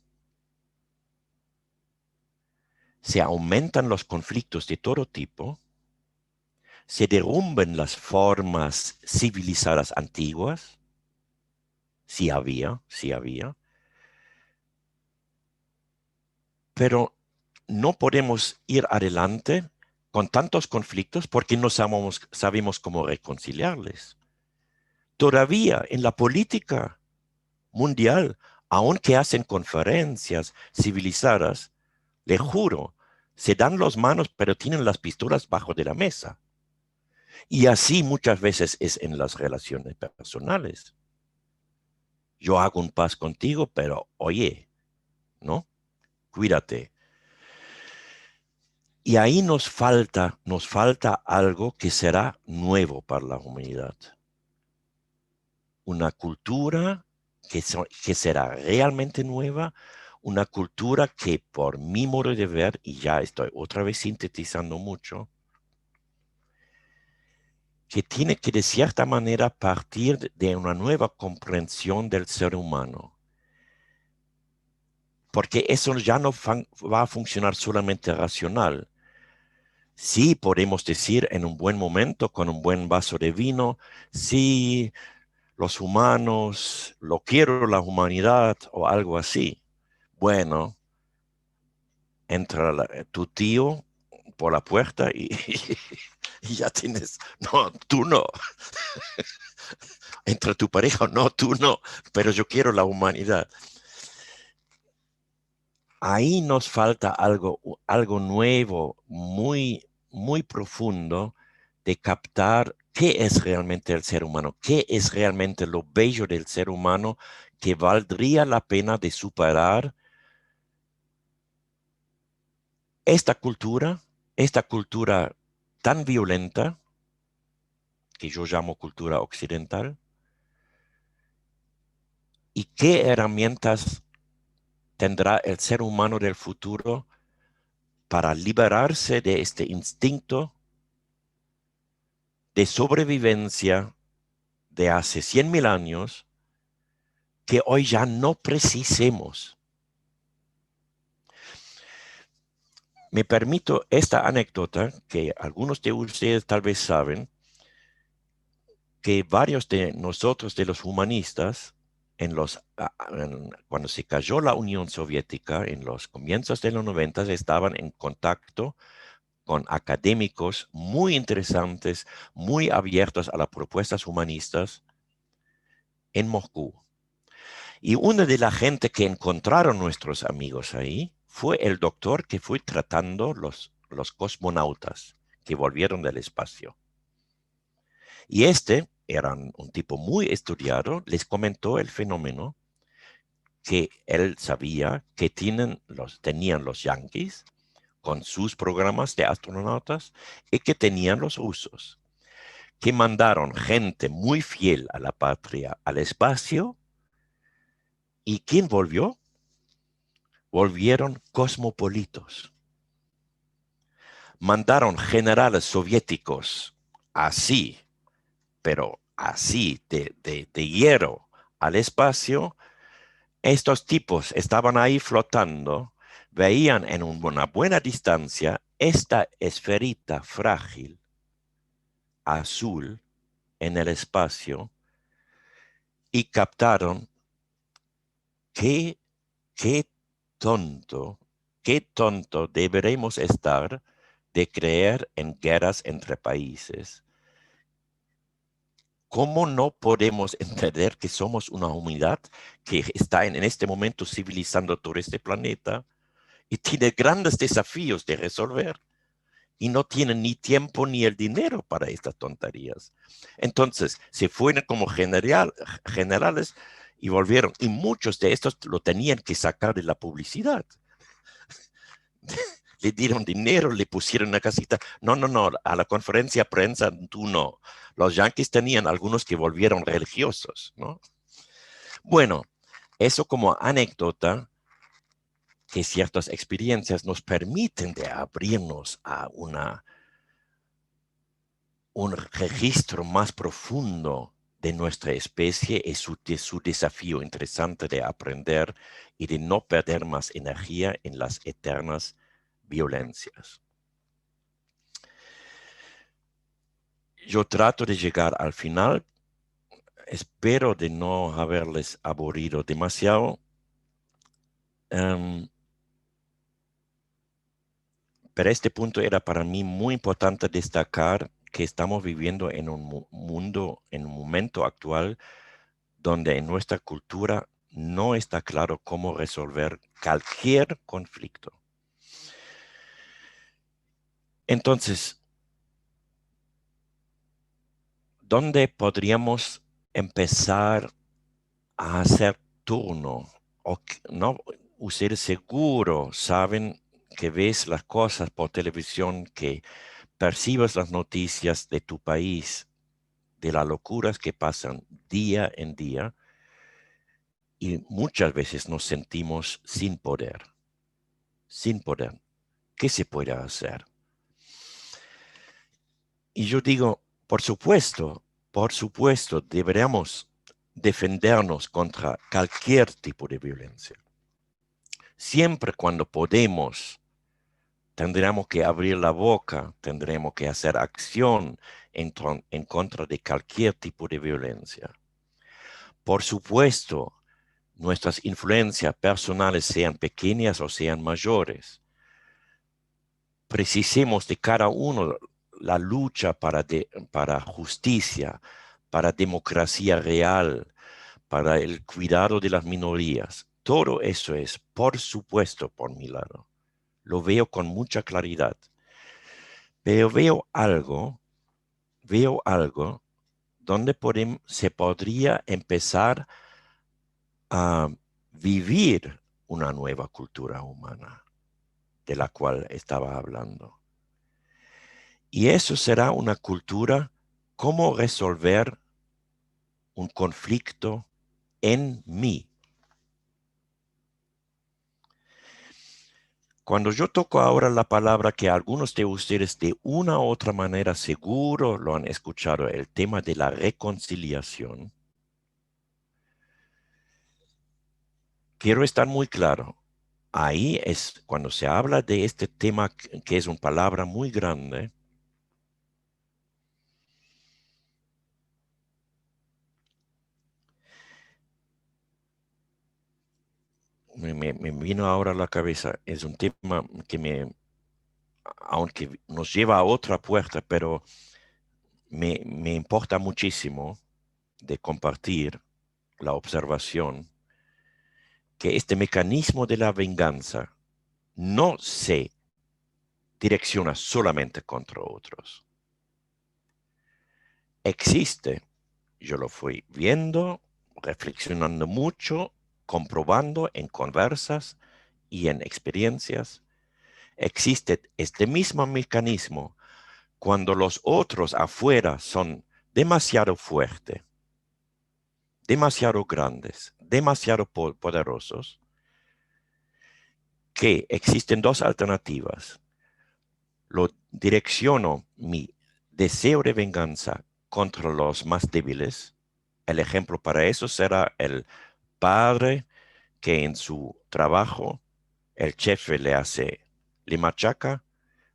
se aumentan los conflictos de todo tipo, se derrumban las formas civilizadas antiguas, sí había, pero no podemos ir adelante con tantos conflictos porque no sabemos cómo reconciliarles. Todavía en la política mundial, aunque hacen conferencias civilizadas, le juro, se dan las manos pero tienen las pistolas bajo de la mesa. Y así muchas veces es en las relaciones personales. Yo hago un paz contigo, pero oye, ¿no? Cuídate. Y ahí nos falta algo que será nuevo para la humanidad. Una cultura que será realmente nueva, una cultura que por mi modo de ver, y ya estoy otra vez sintetizando mucho, que tiene que de cierta manera partir de una nueva comprensión del ser humano. Porque eso ya no va a funcionar solamente racional. Sí, podemos decir en un buen momento, con un buen vaso de vino, sí, los humanos, lo quiero la humanidad o algo así. Bueno, entra tu tío por la puerta y ya tienes, no, tú no. Entra tu pareja, no, tú no, pero yo quiero la humanidad. Ahí nos falta algo nuevo, muy, muy profundo, de captar qué es realmente el ser humano, qué es realmente lo bello del ser humano que valdría la pena de superar esta cultura tan violenta, que yo llamo cultura occidental, y qué herramientas tendrá el ser humano del futuro para liberarse de este instinto de sobrevivencia de hace 100.000 años que hoy ya no precisemos. Me permito esta anécdota que algunos de ustedes tal vez saben, que varios de nosotros, de los humanistas, cuando se cayó la Unión Soviética, en los comienzos de los 90, estaban en contacto con académicos muy interesantes, muy abiertos a las propuestas humanistas en Moscú. Y una de la gente que encontraron nuestros amigos ahí fue el doctor que fue tratando los cosmonautas que volvieron del espacio. Y era un tipo muy estudiado, les comentó el fenómeno que él sabía que tenían los yanquis con sus programas de astronautas y que tenían los rusos, que mandaron gente muy fiel a la patria al espacio. ¿Y quién volvió? Volvieron cosmopolitos. Mandaron generales soviéticos así, pero así, de hierro al espacio. Estos tipos estaban ahí flotando, veían en una buena distancia esta esferita frágil, azul, en el espacio, y captaron qué tonto deberemos estar de creer en guerras entre países. ¿Cómo no podemos entender que somos una humanidad que está en este momento civilizando todo este planeta y tiene grandes desafíos de resolver y no tiene ni tiempo ni el dinero para estas tonterías? Entonces, se fueron como generales y volvieron. Y muchos de estos lo tenían que sacar de la publicidad. Le dieron dinero, le pusieron una casita. No, a la conferencia de prensa tú no. Los yanquis tenían algunos que volvieron religiosos, ¿no? Bueno, eso como anécdota, que ciertas experiencias nos permiten de abrirnos a un registro más profundo de nuestra especie y de su desafío interesante de aprender y de no perder más energía en las eternas violencias. Yo trato de llegar al final. Espero de no haberles aburrido demasiado. Pero este punto era para mí muy importante destacar que estamos viviendo en un mundo, en un momento actual, donde en nuestra cultura no está claro cómo resolver cualquier conflicto. Entonces, ¿dónde podríamos empezar a hacer turno? O, no, ustedes seguro saben que ves las cosas por televisión, que percibes las noticias de tu país, de las locuras que pasan día en día, y muchas veces nos sentimos sin poder. Sin poder. ¿Qué se puede hacer? Y yo digo, por supuesto, deberíamos defendernos contra cualquier tipo de violencia. Siempre cuando podemos, tendremos que abrir la boca, tendremos que hacer acción en contra de cualquier tipo de violencia. Por supuesto, nuestras influencias personales, sean pequeñas o sean mayores, precisemos de cada uno la lucha para justicia, para democracia real, para el cuidado de las minorías. Todo eso es, por supuesto, por mi lado. Lo veo con mucha claridad. Pero veo algo donde se podría empezar a vivir una nueva cultura humana de la cual estaba hablando. Y eso será una cultura, cómo resolver un conflicto en mí. Cuando yo toco ahora la palabra que algunos de ustedes de una u otra manera seguro lo han escuchado, el tema de la reconciliación, quiero estar muy claro. Ahí es cuando se habla de este tema que es una palabra muy grande. Me vino ahora a la cabeza, es un tema que aunque nos lleva a otra puerta, pero me importa muchísimo de compartir la observación que este mecanismo de la venganza no se direcciona solamente contra otros. Existe, yo lo fui viendo, reflexionando mucho, comprobando en conversas y en experiencias. Existe este mismo mecanismo cuando los otros afuera son demasiado fuertes, demasiado grandes, demasiado poderosos, que existen dos alternativas. Lo direcciono mi deseo de venganza contra los más débiles. El ejemplo para eso será el padre que en su trabajo el jefe le machaca,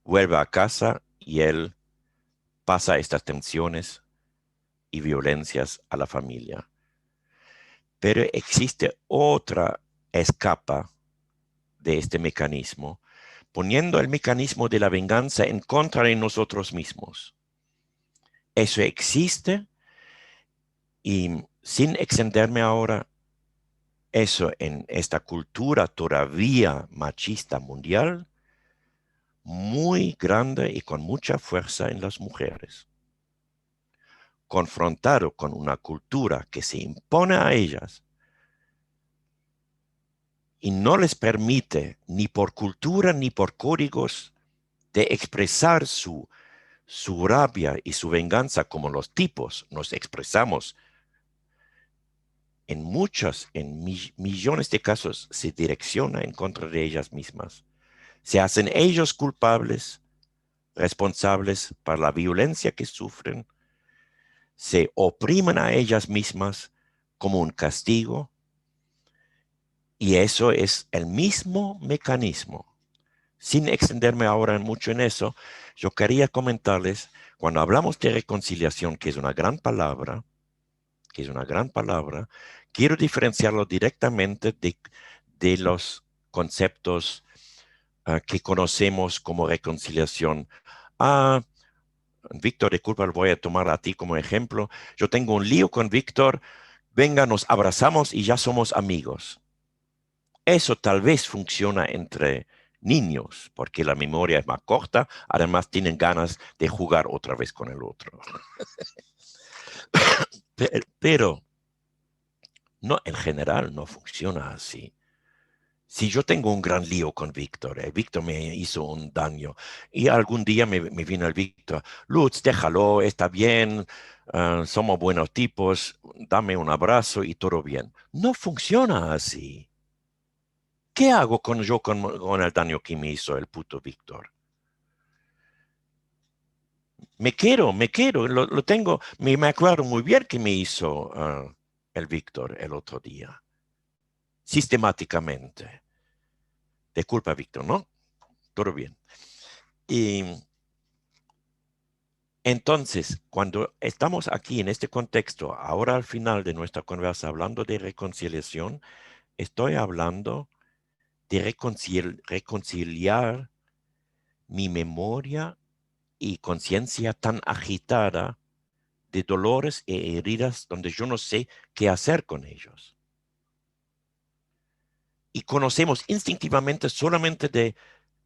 vuelve a casa y él pasa estas tensiones y violencias a la familia. Pero existe otra escapa de este mecanismo, poniendo el mecanismo de la venganza en contra de nosotros mismos. Eso existe y sin extenderme ahora, eso en esta cultura todavía machista mundial, muy grande y con mucha fuerza en las mujeres. Confrontado con una cultura que se impone a ellas y no les permite, ni por cultura ni por códigos, de expresar su rabia y su venganza como los tipos nos expresamos. En millones de casos se direcciona en contra de ellas mismas. Se hacen ellos culpables, responsables por la violencia que sufren, se oprimen a ellas mismas como un castigo, y eso es el mismo mecanismo. Sin extenderme ahora mucho en eso, yo quería comentarles, cuando hablamos de reconciliación, que es una gran palabra, quiero diferenciarlo directamente de los conceptos que conocemos como reconciliación. Víctor, disculpa, lo voy a tomar a ti como ejemplo. Yo tengo un lío con Víctor, venga, nos abrazamos y ya somos amigos. Eso tal vez funciona entre niños, porque la memoria es más corta, además tienen ganas de jugar otra vez con el otro. Pero no, en general no funciona así. Si yo tengo un gran lío con Víctor, Víctor me hizo un daño y algún día me vino el Víctor, Lutz, déjalo, está bien, somos buenos tipos, dame un abrazo y todo bien. No funciona así. ¿Qué hago con el daño que me hizo el puto Víctor? Me quiero, lo tengo, me acuerdo muy bien que me hizo el Víctor el otro día, sistemáticamente. Disculpa, Víctor, ¿no? Todo bien. Y entonces, cuando estamos aquí en este contexto, ahora al final de nuestra conversa, hablando de reconciliación, estoy hablando de reconciliar mi memoria y conciencia tan agitada de dolores e heridas donde yo no sé qué hacer con ellos. Y conocemos instintivamente solamente de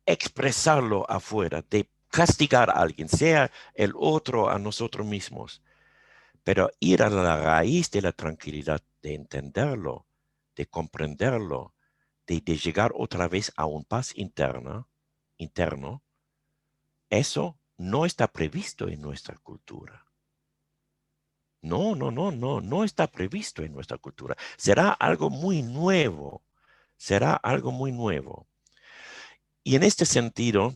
expresarlo afuera, de castigar a alguien, sea el otro a nosotros mismos. Pero ir a la raíz de la tranquilidad, de entenderlo, de comprenderlo, de llegar otra vez a un paz interno, eso no está previsto en nuestra cultura. No está previsto en nuestra cultura. Será algo muy nuevo. Y en este sentido,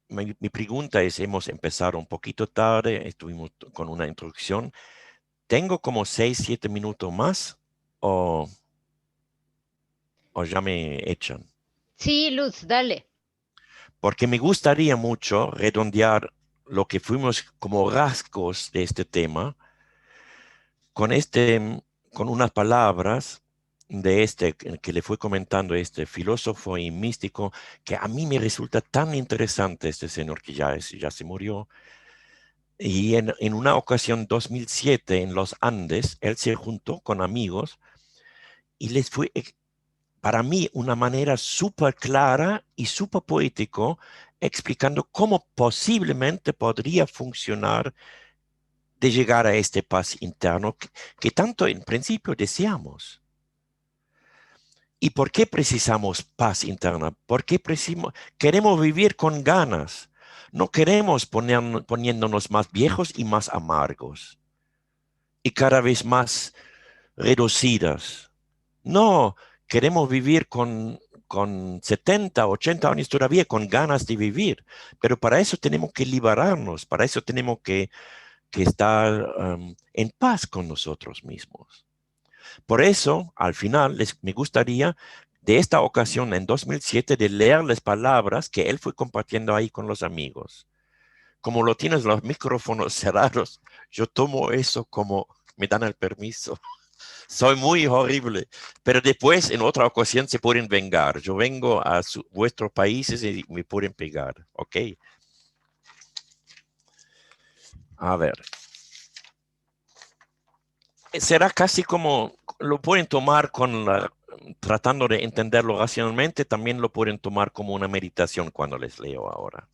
mi pregunta es, hemos empezado un poquito tarde, estuvimos con una introducción. ¿Tengo como 6, 7 minutos más o ya me echan? Sí, Luz, dale. Porque me gustaría mucho redondear lo que fuimos como rasgos de este tema con unas palabras de que le fue comentando este filósofo y místico, que a mí me resulta tan interesante este señor que ya se murió. Y en una ocasión, 2007, en los Andes, él se juntó con amigos y les fue, para mí, una manera súper clara y súper poético, explicando cómo posiblemente podría funcionar de llegar a este paz interno que tanto en principio deseamos. ¿Y por qué precisamos paz interna? Porque queremos vivir con ganas. No queremos poniéndonos más viejos y más amargos y cada vez más reducidas. No, queremos vivir con 70, 80 años todavía, con ganas de vivir. Pero para eso tenemos que liberarnos, para eso tenemos que estar en paz con nosotros mismos. Por eso, al final, me gustaría de esta ocasión en 2007 de leerles palabras que él fue compartiendo ahí con los amigos. Como lo tienes los micrófonos cerrados, yo tomo eso como me dan el permiso. Soy muy horrible, pero después en otra ocasión se pueden vengar. Yo vengo a vuestros países y me pueden pegar, ¿ok? A ver. Será casi como, lo pueden tomar tratando de entenderlo racionalmente, también lo pueden tomar como una meditación cuando les leo ahora.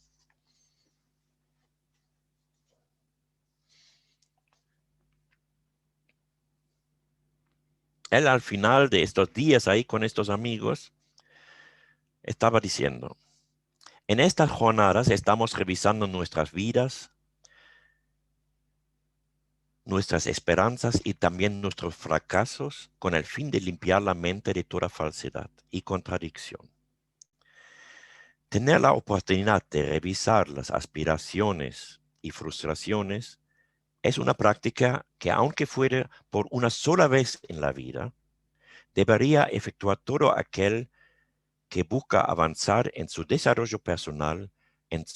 él al final de estos días ahí con estos amigos, estaba diciendo, en estas jornadas estamos revisando nuestras vidas, nuestras esperanzas y también nuestros fracasos con el fin de limpiar la mente de toda falsedad y contradicción. Tener la oportunidad de revisar las aspiraciones y frustraciones es una práctica que, aunque fuera por una sola vez en la vida, debería efectuar todo aquel que busca avanzar en su desarrollo personal en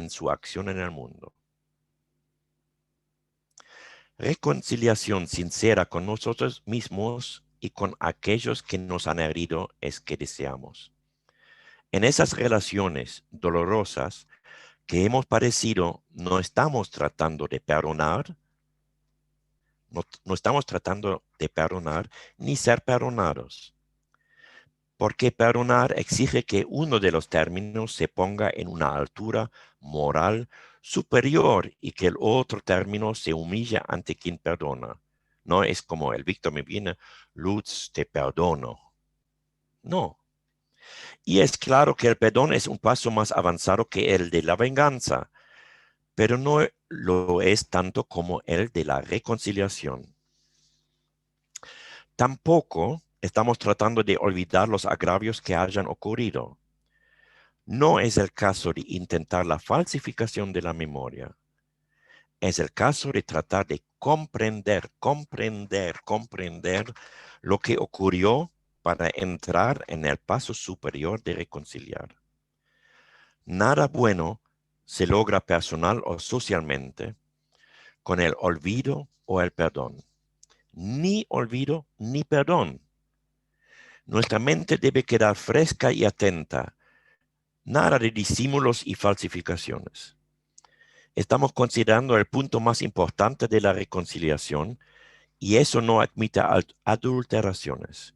su acción en el mundo. Reconciliación sincera con nosotros mismos y con aquellos que nos han herido es que deseamos. En esas relaciones dolorosas que hemos padecido, no estamos tratando de perdonar, no estamos tratando de perdonar ni ser perdonados. Porque perdonar exige que uno de los términos se ponga en una altura moral superior y que el otro término se humilla ante quien perdona. No es como el Víctor me viene, Lutz, te perdono. No. Y es claro que el perdón es un paso más avanzado que el de la venganza, pero no lo es tanto como el de la reconciliación. Tampoco estamos tratando de olvidar los agravios que hayan ocurrido. No es el caso de intentar la falsificación de la memoria. Es el caso de tratar de comprender lo que ocurrió para entrar en el paso superior de reconciliar. Nada bueno se logra personal o socialmente con el olvido o el perdón. Ni olvido ni perdón. Nuestra mente debe quedar fresca y atenta. Nada de disimulos y falsificaciones. Estamos considerando el punto más importante de la reconciliación y eso no admite adulteraciones.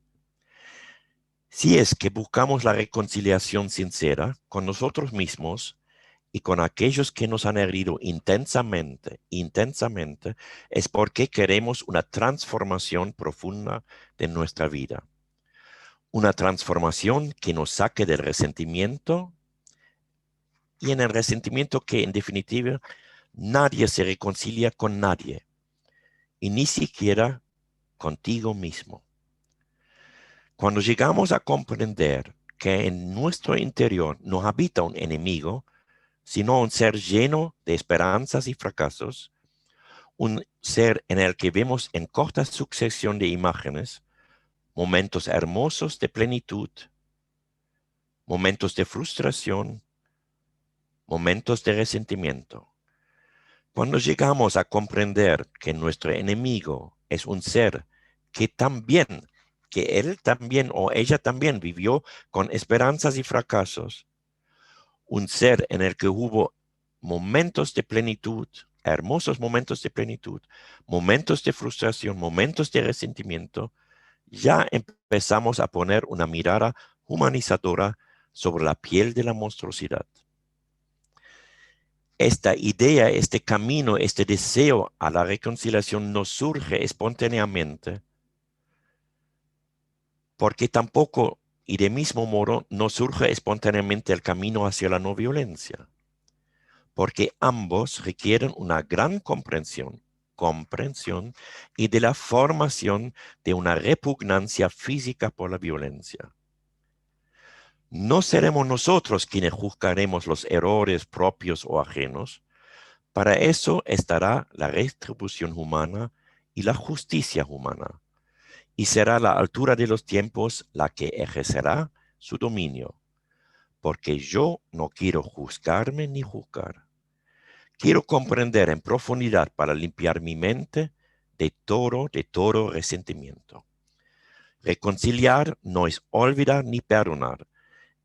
Si es que buscamos la reconciliación sincera con nosotros mismos y con aquellos que nos han herido intensamente, es porque queremos una transformación profunda de nuestra vida. Una transformación que nos saque del resentimiento y en el resentimiento que en definitiva nadie se reconcilia con nadie y ni siquiera contigo mismo. Cuando llegamos a comprender que en nuestro interior no habita un enemigo, sino un ser lleno de esperanzas y fracasos, un ser en el que vemos en corta sucesión de imágenes momentos hermosos de plenitud, momentos de frustración, momentos de resentimiento. Cuando llegamos a comprender que nuestro enemigo es un ser que él también o ella también vivió con esperanzas y fracasos, un ser en el que hubo momentos de plenitud, hermosos momentos de plenitud, momentos de frustración, momentos de resentimiento, ya empezamos a poner una mirada humanizadora sobre la piel de la monstruosidad. Esta idea, este camino, este deseo a la reconciliación no surge espontáneamente, porque tampoco, y de mismo modo, no surge espontáneamente el camino hacia la no violencia, porque ambos requieren una gran comprensión y de la formación de una repugnancia física por la violencia. No seremos nosotros quienes juzgaremos los errores propios o ajenos. Para eso estará la retribución humana y la justicia humana, y será la altura de los tiempos la que ejercerá su dominio, porque yo no quiero juzgarme ni juzgar. Quiero comprender en profundidad para limpiar mi mente de todo resentimiento. Reconciliar no es olvidar ni perdonar,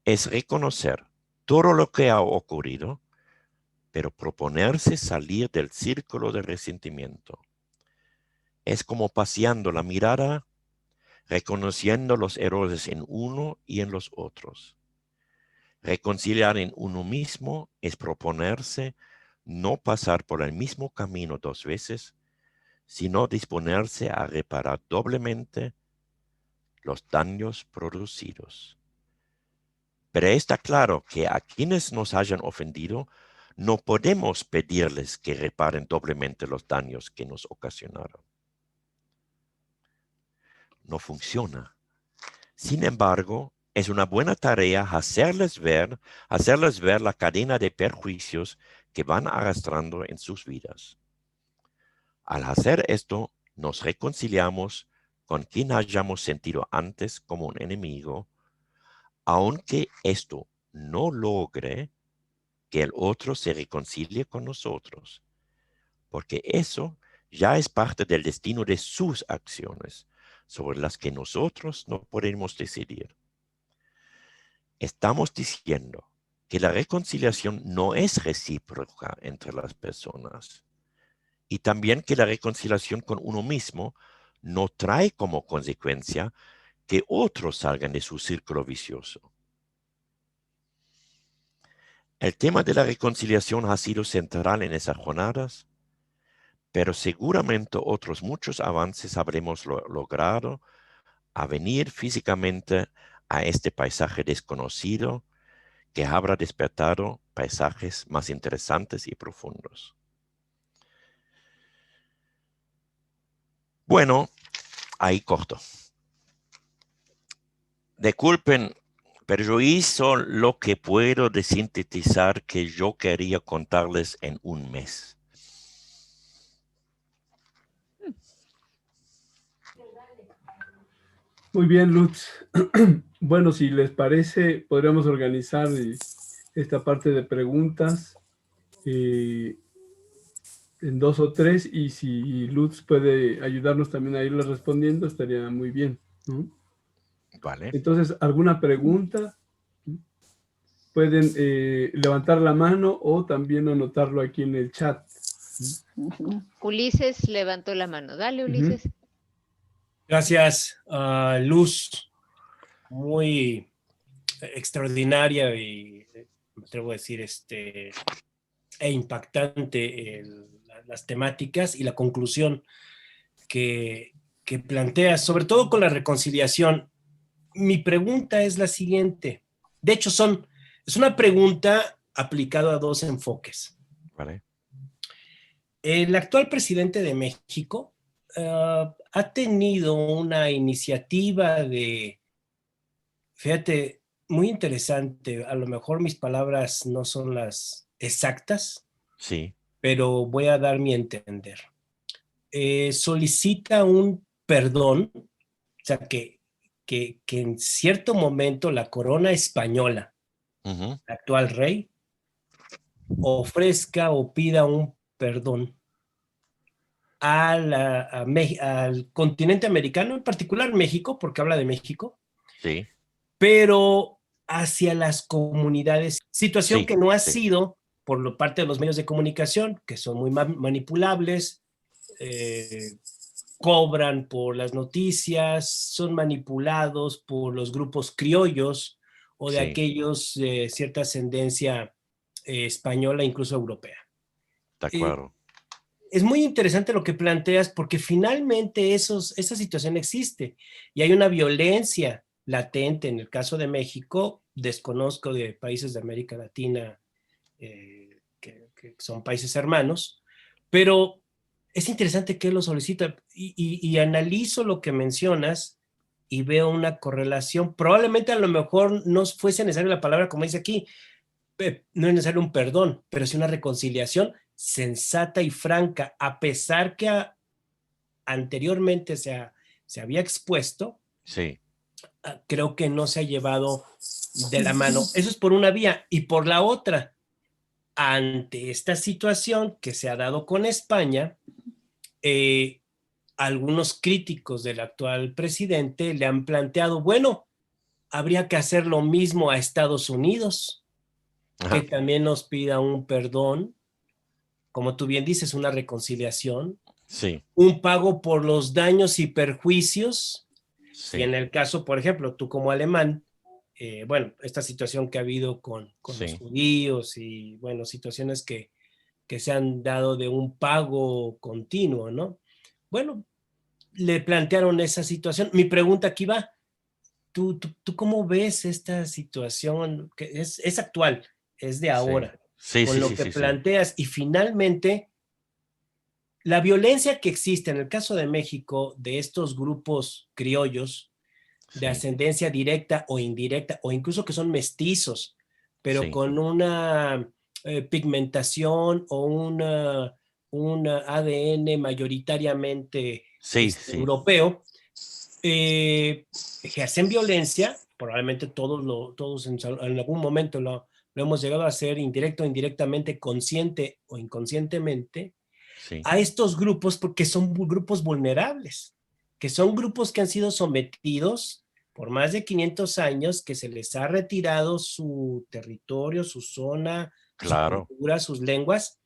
es reconocer todo lo que ha ocurrido, pero proponerse salir del círculo de resentimiento. Es como paseando la mirada, reconociendo los errores en uno y en los otros. Reconciliar en uno mismo es proponerse no pasar por el mismo camino dos veces, sino disponerse a reparar doblemente los daños producidos. Pero está claro que a quienes nos hayan ofendido, no podemos pedirles que reparen doblemente los daños que nos ocasionaron. No funciona. Sin embargo, es una buena tarea hacerles ver la cadena de perjuicios que van arrastrando en sus vidas. Al hacer esto, nos reconciliamos con quien hayamos sentido antes como un enemigo, aunque esto no logre que el otro se reconcilie con nosotros, porque eso ya es parte del destino de sus acciones, sobre las que nosotros no podemos decidir. Estamos diciendo que la reconciliación no es recíproca entre las personas y también que la reconciliación con uno mismo no trae como consecuencia que otros salgan de su círculo vicioso. El tema de la reconciliación ha sido central en esas jornadas, pero seguramente otros muchos avances habremos logrado a venir físicamente a este paisaje desconocido que habrá despertado paisajes más interesantes y profundos. Bueno, ahí corto. Disculpen, pero yo hice lo que puedo de sintetizar que yo quería contarles en un mes. Muy bien, Lutz. Bueno, si les parece, podríamos organizar esta parte de preguntas en 2 o 3, y si Lutz puede ayudarnos también a irlas respondiendo, estaría muy bien, ¿no? Vale. Entonces, ¿alguna pregunta? Pueden levantar la mano o también anotarlo aquí en el chat. Ulises levantó la mano. Dale, Ulises. Gracias, Luz. Muy extraordinaria y, me atrevo a decir, e impactante las temáticas y la conclusión que planteas, sobre todo con la reconciliación. Mi pregunta es la siguiente. De hecho, es una pregunta aplicada a dos enfoques. Vale. El actual presidente de México ha tenido una iniciativa fíjate, muy interesante. A lo mejor mis palabras no son las exactas, Sí. pero voy a dar mi entender. Solicita un perdón, o sea, que en cierto momento la corona española, el actual rey, ofrezca o pida un perdón al continente americano, en particular México, porque habla de México, Sí. pero hacia las comunidades, situación Sí, que no ha sí. sido por parte de los medios de comunicación, que son muy manipulables, cobran por las noticias, son manipulados por los grupos criollos o de Sí. aquellos de cierta ascendencia española, incluso europea. De acuerdo. Es muy interesante lo que planteas porque finalmente esa situación existe y hay una violencia latente en el caso de México. Desconozco de países de América Latina que son países hermanos, pero es interesante que él lo solicita y analizo lo que mencionas y veo una correlación. Probablemente a lo mejor no fuese necesaria la palabra, como dice aquí, no es necesario un perdón, pero sí una reconciliación sensata y franca, a pesar que anteriormente se había expuesto. Sí. Creo que no se ha llevado de la mano. Eso es por una vía. Y por la otra, ante esta situación que se ha dado con España, algunos críticos del actual presidente le han planteado, bueno, habría que hacer lo mismo a Estados Unidos, que también nos pida un perdón, como tú bien dices, una reconciliación, sí. un pago por los daños y perjuicios. Sí. Y en el caso, por ejemplo, tú como alemán, bueno, esta situación que ha habido con Sí. los judíos y, bueno, situaciones que se han dado de un pago continuo, ¿no? Bueno, le plantearon esa situación. Mi pregunta aquí va, ¿Tú cómo ves esta situación que es actual, es de Sí, ahora, sí, con sí, lo sí, que sí, sí. planteas? Y finalmente, la violencia que existe en el caso de México, de estos grupos criollos, de Sí, ascendencia directa o indirecta, o incluso que son mestizos, pero sí, con una pigmentación o un ADN mayoritariamente sí, sí, europeo, ejercen violencia, probablemente todos en algún momento lo hemos llegado a hacer directo o indirectamente, consciente o inconscientemente, sí, a estos grupos porque son grupos vulnerables, que son grupos que han sido sometidos por más de 500 años, que se les ha retirado su territorio, su zona, su claro. cultura, sus lenguas,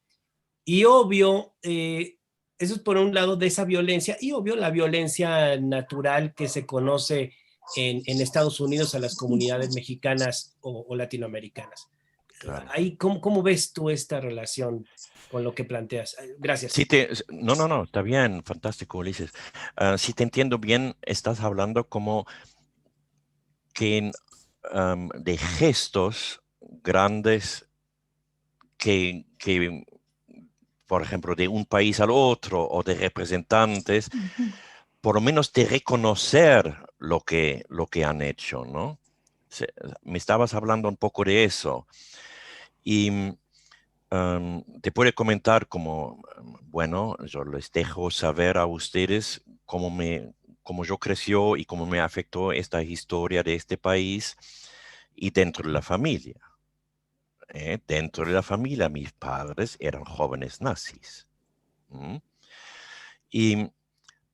y obvio, eso es por un lado de esa violencia, y obvio la violencia natural que se conoce en Estados Unidos a las comunidades mexicanas o latinoamericanas. Claro. Ahí, ¿cómo ves tú esta relación con lo que planteas? Sí Gracias. no, no, no, está bien, fantástico, Ulises. Si te entiendo bien, estás hablando como que de gestos grandes que, por ejemplo, de un país al otro o de representantes, por lo menos de reconocer lo que han hecho, ¿no? Me estabas hablando un poco de eso. Y te puedo comentar como, bueno, yo les dejo saber a ustedes cómo yo creció y cómo me afectó esta historia de este país y dentro de la familia. Dentro de la familia, mis padres eran jóvenes nazis. ¿Mm? Y,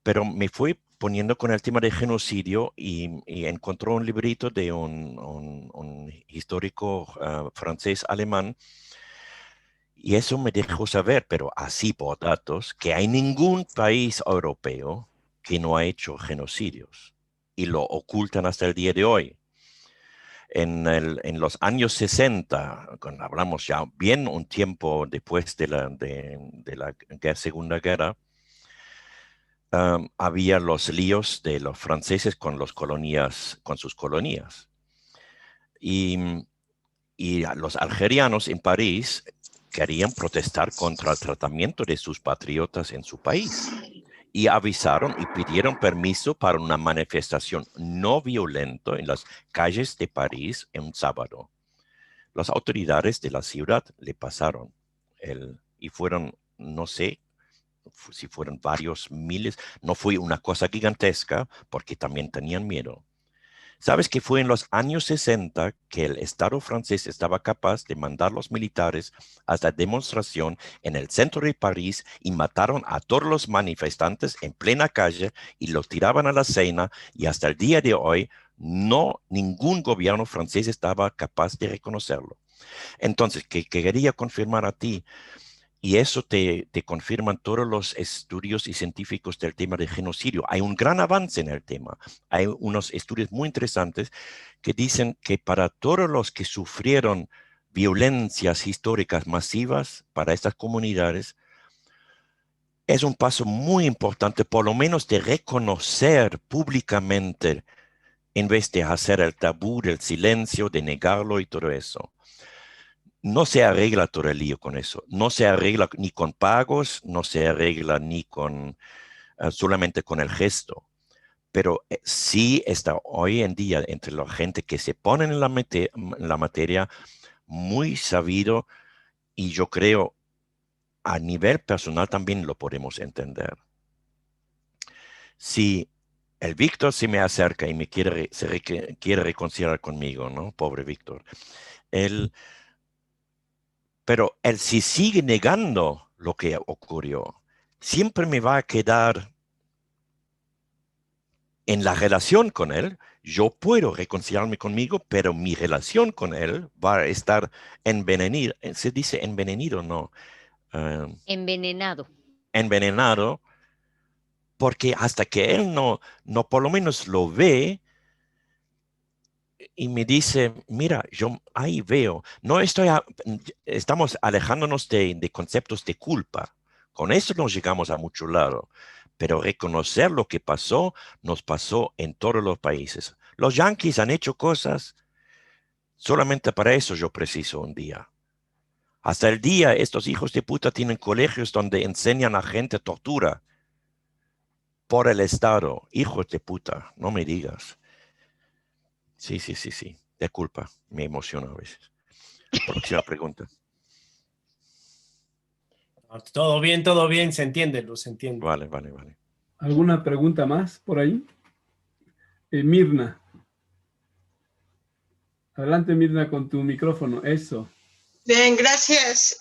pero me fui poniendo con el tema de genocidio y encontró un librito de un histórico francés-alemán. Y eso me dejó saber, pero así por datos, que hay ningún país europeo que no ha hecho genocidios y lo ocultan hasta el día de hoy. En los años 60, cuando hablamos ya bien un tiempo después de la Segunda Guerra, había los líos de los franceses con con sus colonias. Y, y los algerianos en París querían protestar contra el tratamiento de sus patriotas en su país y avisaron y pidieron permiso para una manifestación no violenta en las calles de París en un sábado. Las autoridades de la ciudad le pasaron y fueron, no sé si fueron varios miles, no fue una cosa gigantesca porque también tenían miedo. ¿Sabes que fue en los años 60 que el Estado francés estaba capaz de mandar los militares a la demostración en el centro de París y mataron a todos los manifestantes en plena calle y los tiraban a la Sena y hasta el día de hoy ningún gobierno francés estaba capaz de reconocerlo? Entonces, que quería confirmar a ti, y eso te confirman todos los estudios y científicos del tema de genocidio. Hay un gran avance en el tema. Hay unos estudios muy interesantes que dicen que para todos los que sufrieron violencias históricas masivas para estas comunidades, es un paso muy importante, por lo menos de reconocer públicamente en vez de hacer el tabú del silencio, de negarlo y todo eso. No se arregla todo el lío con eso. No se arregla ni con pagos, no se arregla ni con solamente con el gesto. Pero sí está hoy en día entre la gente que se pone en la materia muy sabido y yo creo a nivel personal también lo podemos entender. Si el Víctor se me acerca y me quiere reconciliar conmigo, ¿no? Pobre Víctor. Él Pero él si sigue negando lo que ocurrió, siempre me va a quedar en la relación con él. Yo puedo reconciliarme conmigo, pero mi relación con él va a estar envenenado. ¿Se dice envenenado? No. Envenenado. Envenenado, porque hasta que él no por lo menos lo ve y me dice, mira, yo ahí veo, estamos alejándonos de conceptos de culpa. Con eso no llegamos a mucho lado, pero reconocer lo que pasó, nos pasó en todos los países. Los yanquis han hecho cosas, solamente para eso yo preciso un día. Hasta el día, estos hijos de puta tienen colegios donde enseñan a gente tortura por el Estado. Hijos de puta, no me digas. Sí. Disculpa, me emociono a veces. Próxima pregunta. Todo bien, se entiende, Luz, se entiende. Vale. ¿Alguna pregunta más por ahí? Mirna. Adelante, Mirna, con tu micrófono. Eso. Bien, gracias.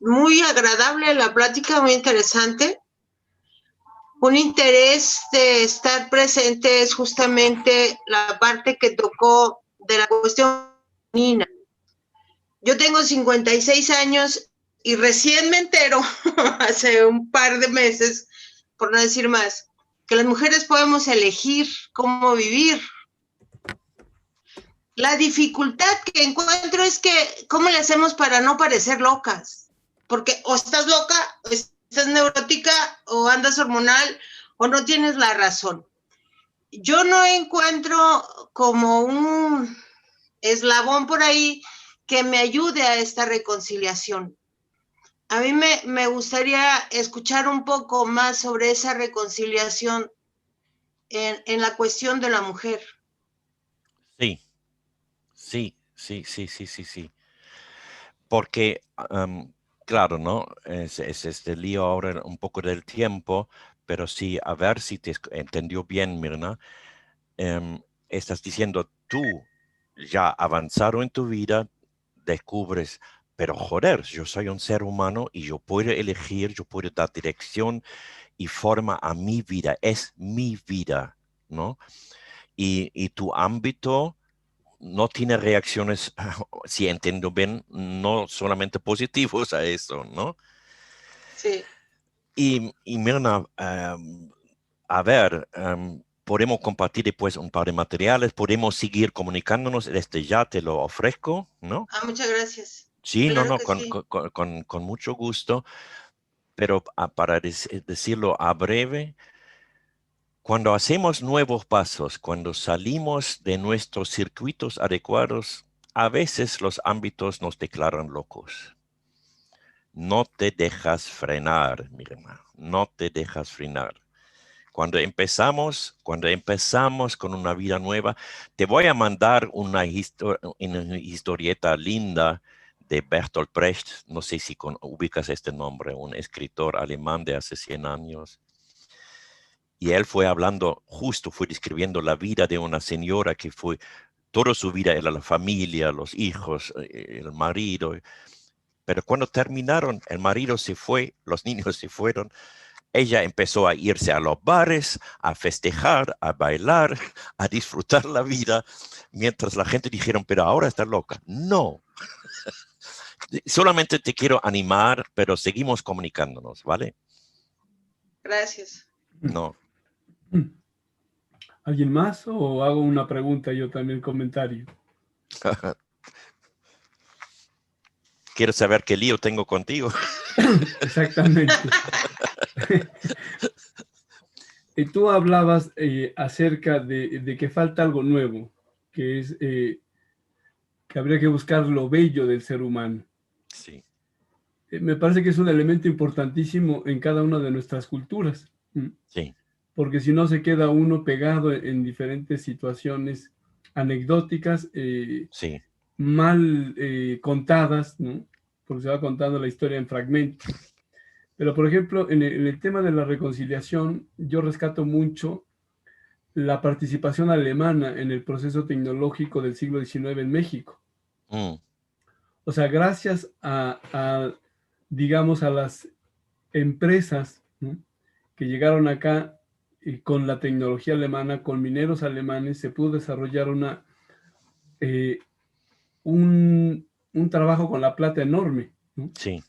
Muy agradable la plática, muy interesante. Un interés de estar presente es justamente la parte que tocó de la cuestión femenina. Yo tengo 56 años y recién me entero, hace un par de meses, por no decir más, que las mujeres podemos elegir cómo vivir. La dificultad que encuentro es que, ¿cómo le hacemos para no parecer locas? Porque o estás loca, o estás neurótica, o andas hormonal, o no tienes la razón. Yo no encuentro como un eslabón por ahí que me ayude a esta reconciliación. A mí me gustaría escuchar un poco más sobre esa reconciliación en la cuestión de la mujer. Sí. Porque, claro, ¿no? Es este lío ahora un poco del tiempo, pero sí, a ver si te entendió bien, Mirna. Estás diciendo, tú ya avanzaron en tu vida, descubres, pero joder, yo soy un ser humano y yo puedo elegir, yo puedo dar dirección y forma a mi vida, es mi vida, ¿no? Y tu ámbito no tiene reacciones, si entiendo bien, no solamente positivos a eso, ¿no? Sí. Y Mirna, a ver, podemos compartir después un par de materiales, podemos seguir comunicándonos, desde ya te lo ofrezco, ¿no? Muchas gracias. Sí, claro no, que sí. con mucho gusto, pero para decirlo a breve, cuando hacemos nuevos pasos, cuando salimos de nuestros circuitos adecuados, a veces los ámbitos nos declaran locos. No te dejas frenar, mi hermano, no te dejas frenar. Cuando empezamos con una vida nueva, te voy a mandar una historieta linda de Bertolt Brecht. No sé si ubicas este nombre, un escritor alemán de hace 100 años. Y él fue describiendo la vida de una señora que toda su vida era la familia, los hijos, el marido. Pero cuando terminaron, el marido se fue, los niños se fueron. Ella empezó a irse a los bares, a festejar, a bailar, a disfrutar la vida, mientras la gente dijeron, pero ahora está loca. No. Solamente te quiero animar, pero seguimos comunicándonos, ¿vale? Gracias. No. ¿Alguien más o hago una pregunta yo también, comentario? ¿Quieres saber qué lío tengo contigo? Exactamente. Y tú hablabas acerca de que falta algo nuevo, que es que habría que buscar lo bello del ser humano. Sí. Me parece que es un elemento importantísimo en cada una de nuestras culturas. Sí. Porque si no se queda uno pegado en diferentes situaciones anecdóticas, Sí. mal contadas, ¿no? Porque se va contando la historia en fragmentos. Pero, por ejemplo, en el tema de la reconciliación, yo rescato mucho la participación alemana en el proceso tecnológico del siglo XIX en México. O sea, gracias digamos, a las empresas, ¿no?, que llegaron acá y con la tecnología alemana, con mineros alemanes, se pudo desarrollar un trabajo con la plata enorme, ¿no? Sí.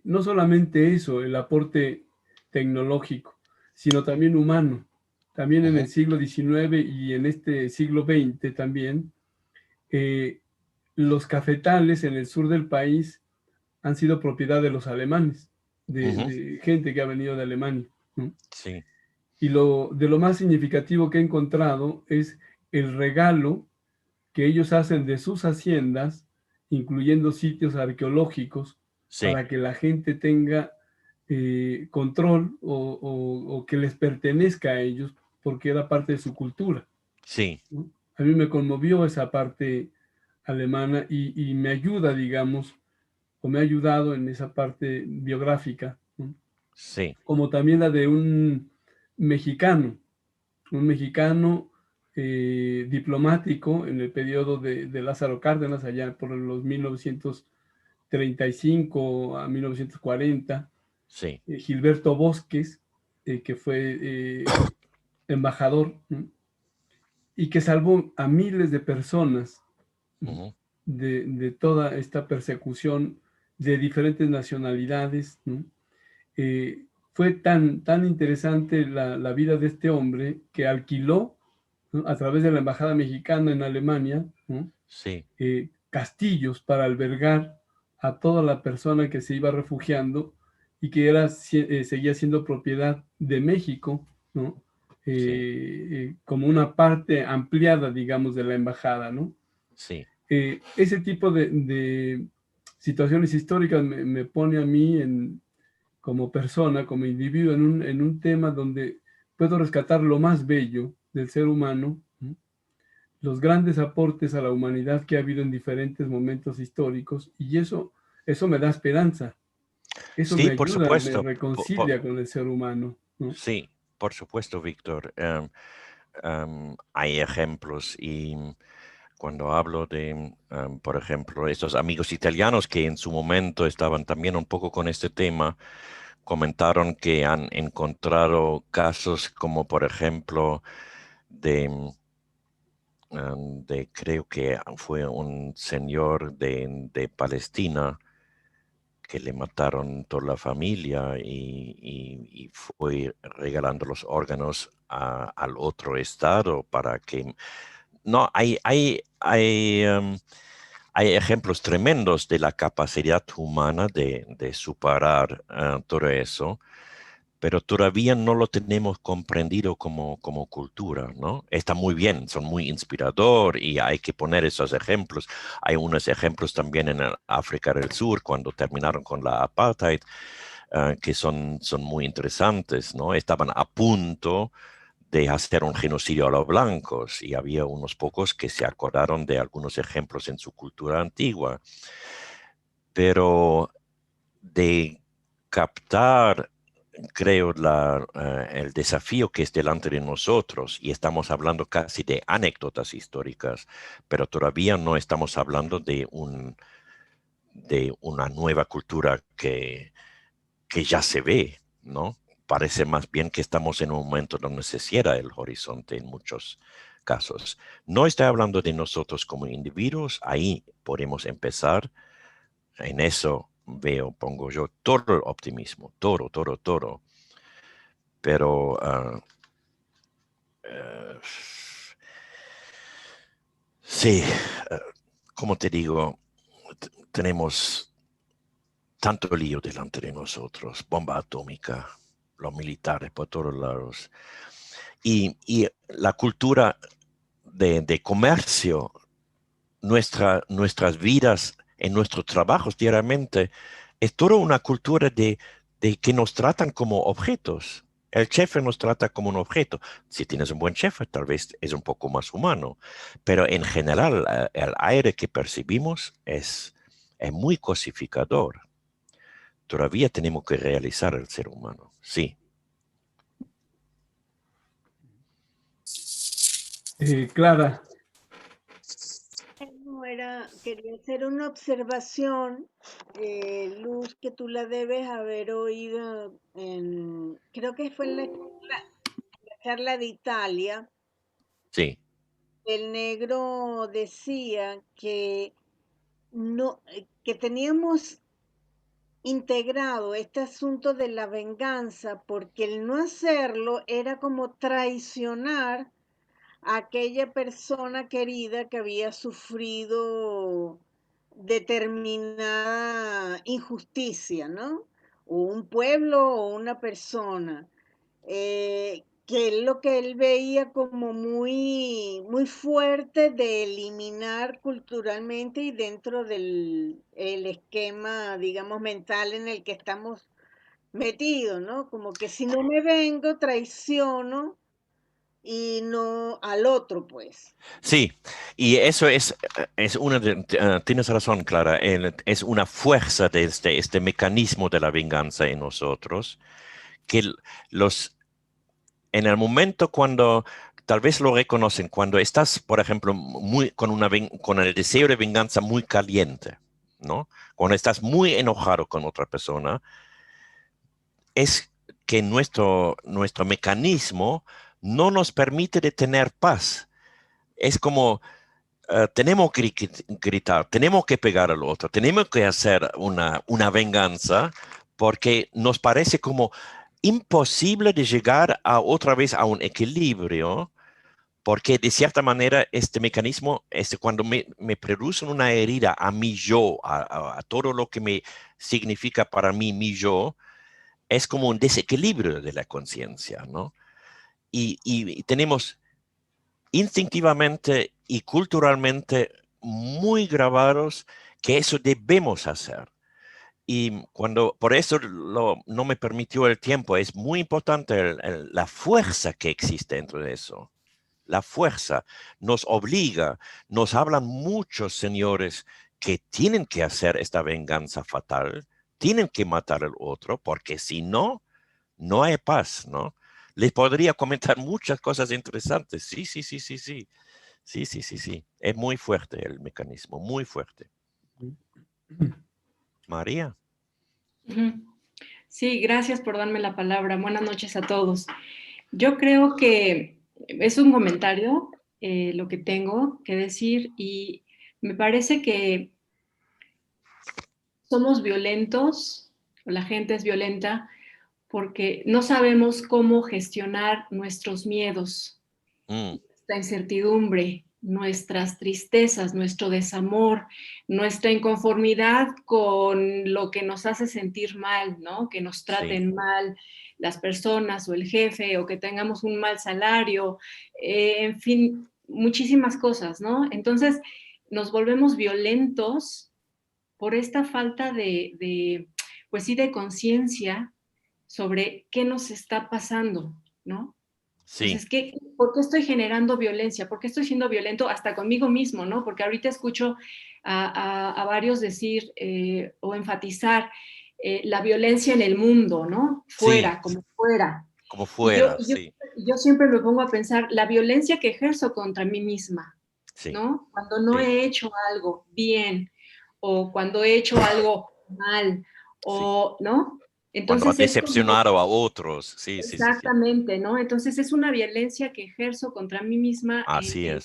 No solamente eso, el aporte tecnológico, sino también humano. También en el siglo XIX y en este siglo XX también, los cafetales en el sur del país han sido propiedad de los alemanes, de gente que ha venido de Alemania, ¿no? Sí. Y de lo más significativo que he encontrado es el regalo que ellos hacen de sus haciendas, incluyendo sitios arqueológicos, Sí, para que la gente tenga control o que les pertenezca a ellos, porque era parte de su cultura, sí, ¿no? A mí me conmovió esa parte alemana y me ayuda, digamos, o me ha ayudado en esa parte biográfica, ¿no? sí. Como también la de un mexicano diplomático en el periodo de Lázaro Cárdenas, allá por los 1935 a 1940, Sí, Gilberto Bosques, que fue embajador, ¿no? Y que salvó a miles de personas ujú, de toda esta persecución de diferentes nacionalidades, ¿no? Fue tan interesante la vida de este hombre que alquiló, ¿no?, a través de la Embajada Mexicana en Alemania, ¿no?, sí, castillos para albergar a toda la persona que se iba refugiando y que seguía siendo propiedad de México, ¿no? sí, Como una parte ampliada, digamos, de la embajada, ¿no? sí, Ese tipo de situaciones históricas me pone a mí como persona, como individuo, en un tema donde puedo rescatar lo más bello del ser humano, ¿no?, los grandes aportes a la humanidad que ha habido en diferentes momentos históricos, y eso me da esperanza, eso me sí, por ayuda, me supuesto. reconcilia con el ser humano, ¿no? Sí, por supuesto, Víctor. Hay ejemplos y cuando hablo de, por ejemplo, estos amigos italianos que en su momento estaban también un poco con este tema, comentaron que han encontrado casos como, por ejemplo, de, creo que fue un señor de Palestina que le mataron toda la familia y fue regalando los órganos al otro estado para que... No, hay ejemplos tremendos de la capacidad humana de superar todo eso, pero todavía no lo tenemos comprendido como cultura, ¿no? Está muy bien, son muy inspirador y hay que poner esos ejemplos. Hay unos ejemplos también en el África del Sur, cuando terminaron con la apartheid, que son muy interesantes, ¿no? Estaban a punto de hacer un genocidio a los blancos y había unos pocos que se acordaron de algunos ejemplos en su cultura antigua, pero de captar, creo, el desafío que es delante de nosotros, y estamos hablando casi de anécdotas históricas, pero todavía no estamos hablando de una nueva cultura que ya se ve, ¿no? Parece más bien que estamos en un momento donde se cierra el horizonte en muchos casos. No estoy hablando de nosotros como individuos, ahí podemos empezar, en eso pongo yo todo el optimismo, todo. Pero, eh, sí, como te digo, tenemos tanto lío delante de nosotros, bomba atómica, los militares por todos lados. Y la cultura de comercio, nuestras vidas, en nuestros trabajos diariamente, es toda una cultura de que nos tratan como objetos. El jefe nos trata como un objeto. Si tienes un buen jefe, tal vez es un poco más humano, pero en general el aire que percibimos es muy cosificador. Todavía tenemos que realizar el ser humano, sí. Clara, Quería hacer una observación, Luz, que tú la debes haber oído creo que fue en la charla de Italia. Sí, El negro decía que no, que teníamos integrado este asunto de la venganza, porque el no hacerlo era como traicionar a aquella persona querida que había sufrido determinada injusticia, ¿no? O un pueblo o una persona. que es lo que él veía como muy, muy fuerte de eliminar culturalmente y dentro del el esquema, digamos, mental en el que estamos metidos, ¿no? Como que si no me vengo, traiciono y no al otro, pues. Sí, y eso es una tienes razón, Clara, es una fuerza de este mecanismo de la venganza en nosotros, que los, en el momento cuando, tal vez lo reconocen, cuando estás, por ejemplo, muy, con el deseo de venganza muy caliente, ¿no? Cuando estás muy enojado con otra persona, es que nuestro mecanismo no nos permite de tener paz. Es como tenemos que gritar, tenemos que pegar al otro, tenemos que hacer una venganza porque nos parece como imposible de llegar a otra vez a un equilibrio, porque de cierta manera este mecanismo, cuando me producen una herida a mi yo, a todo lo que me significa para mí mi yo, es como un desequilibrio de la conciencia, ¿no? Y tenemos instintivamente y culturalmente muy grabados que eso debemos hacer. Y por eso no me permitió el tiempo, es muy importante la fuerza que existe dentro de eso. La fuerza nos obliga, nos hablan muchos señores que tienen que hacer esta venganza fatal, tienen que matar al otro, porque si no, no hay paz, ¿no? Les podría comentar muchas cosas interesantes. Sí, sí, sí, sí, sí. Sí, sí, sí, sí. Es muy fuerte el mecanismo, muy fuerte. María. Sí, gracias por darme la palabra. Buenas noches a todos. Yo creo que es un comentario lo que tengo que decir y me parece que somos violentos, o la gente es violenta, porque no sabemos cómo gestionar nuestros miedos, nuestra incertidumbre, nuestras tristezas, nuestro desamor, nuestra inconformidad con lo que nos hace sentir mal, ¿no? Que nos traten mal las personas o el jefe, o que tengamos un mal salario, en fin, muchísimas cosas, ¿no? Entonces, nos volvemos violentos por esta falta pues sí, de conciencia sobre qué nos está pasando, ¿no? Sí. Entonces, ¿por qué estoy generando violencia? ¿Por qué estoy siendo violento hasta conmigo mismo, no? Porque ahorita escucho a varios decir o enfatizar la violencia en el mundo, ¿no? Fuera, Sí. como fuera. Como fuera, sí. Yo siempre me pongo a pensar la violencia que ejerzo contra mí misma, sí. ¿no? Cuando no he hecho algo bien o cuando he hecho algo mal, o, ¿no? Entonces, cuando has decepcionado a otros. Sí, exactamente, sí, sí. ¿no? Entonces es una violencia que ejerzo contra mí misma en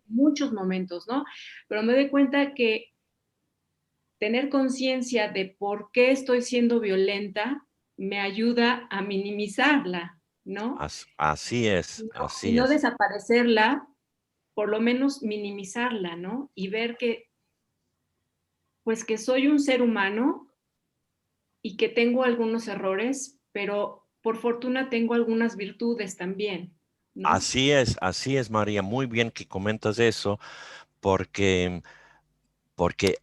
muchos momentos, ¿no? Pero me doy cuenta que tener conciencia de por qué estoy siendo violenta me ayuda a minimizarla, ¿no? Así es, así y no es. desaparecerla, por lo menos minimizarla, ¿no? Y ver que, pues que soy un ser humano y que tengo algunos errores, pero por fortuna tengo algunas virtudes también, ¿no? Así es, María. Muy bien que comentas eso, porque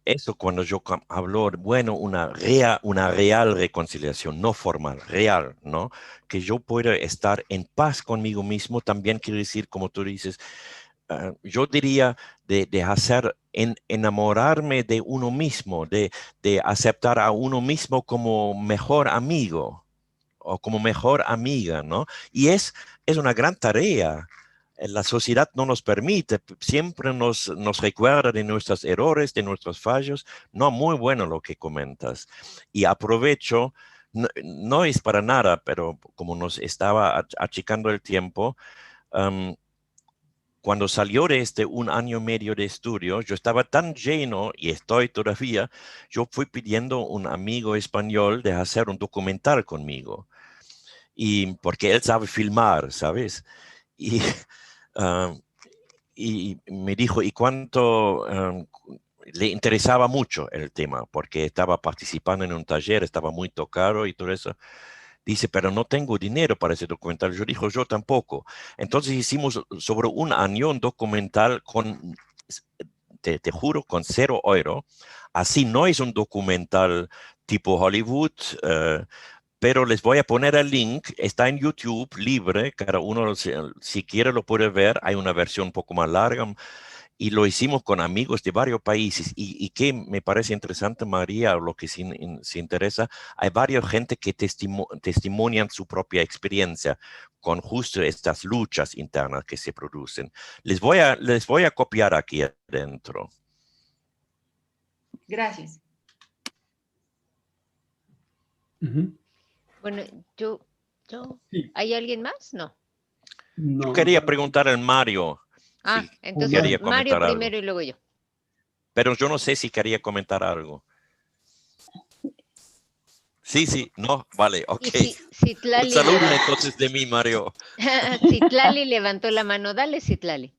eso cuando yo hablo, bueno, una real reconciliación, no formal, real, ¿no? Que yo pueda estar en paz conmigo mismo, también quiere decir, como tú dices, yo diría de hacer, enamorarme de uno mismo, de aceptar a uno mismo como mejor amigo o como mejor amiga, ¿no? Y es una gran tarea. La sociedad no nos permite, siempre nos recuerda de nuestros errores, de nuestros fallos. No, muy bueno lo que comentas. Y aprovecho, no es para nada, pero como nos estaba achicando el tiempo, cuando salió de un año y medio de estudio, yo estaba tan lleno, y estoy todavía, yo fui pidiendo a un amigo español de hacer un documental conmigo. Y porque él sabe filmar, ¿sabes? Y, y me dijo, ¿y cuánto le interesaba mucho el tema? Porque estaba participando en un taller, estaba muy tocado y todo eso. Dice, pero no tengo dinero para ese documental. Yo dije, yo tampoco. Entonces hicimos sobre un año un documental con, te juro, con €0. Así no es un documental tipo Hollywood, pero les voy a poner el link. Está en YouTube, libre. Cada uno, si quiere, lo puede ver. Hay una versión un poco más larga. Y lo hicimos con amigos de varios países. Y que me parece interesante, María, o lo que se interesa, hay varias gente que testimonian su propia experiencia con justo estas luchas internas que se producen. Les voy a copiar aquí adentro. Gracias. Bueno, Sí. ¿hay alguien más? No. Yo quería preguntar al Mario. Ah, Sí, entonces Mario primero y luego yo. Pero yo no sé si quería comentar algo. Sí, no, vale, ok. Citlali Un saludo entonces de mí, Mario. Citlali levantó la mano. Dale, Citlali.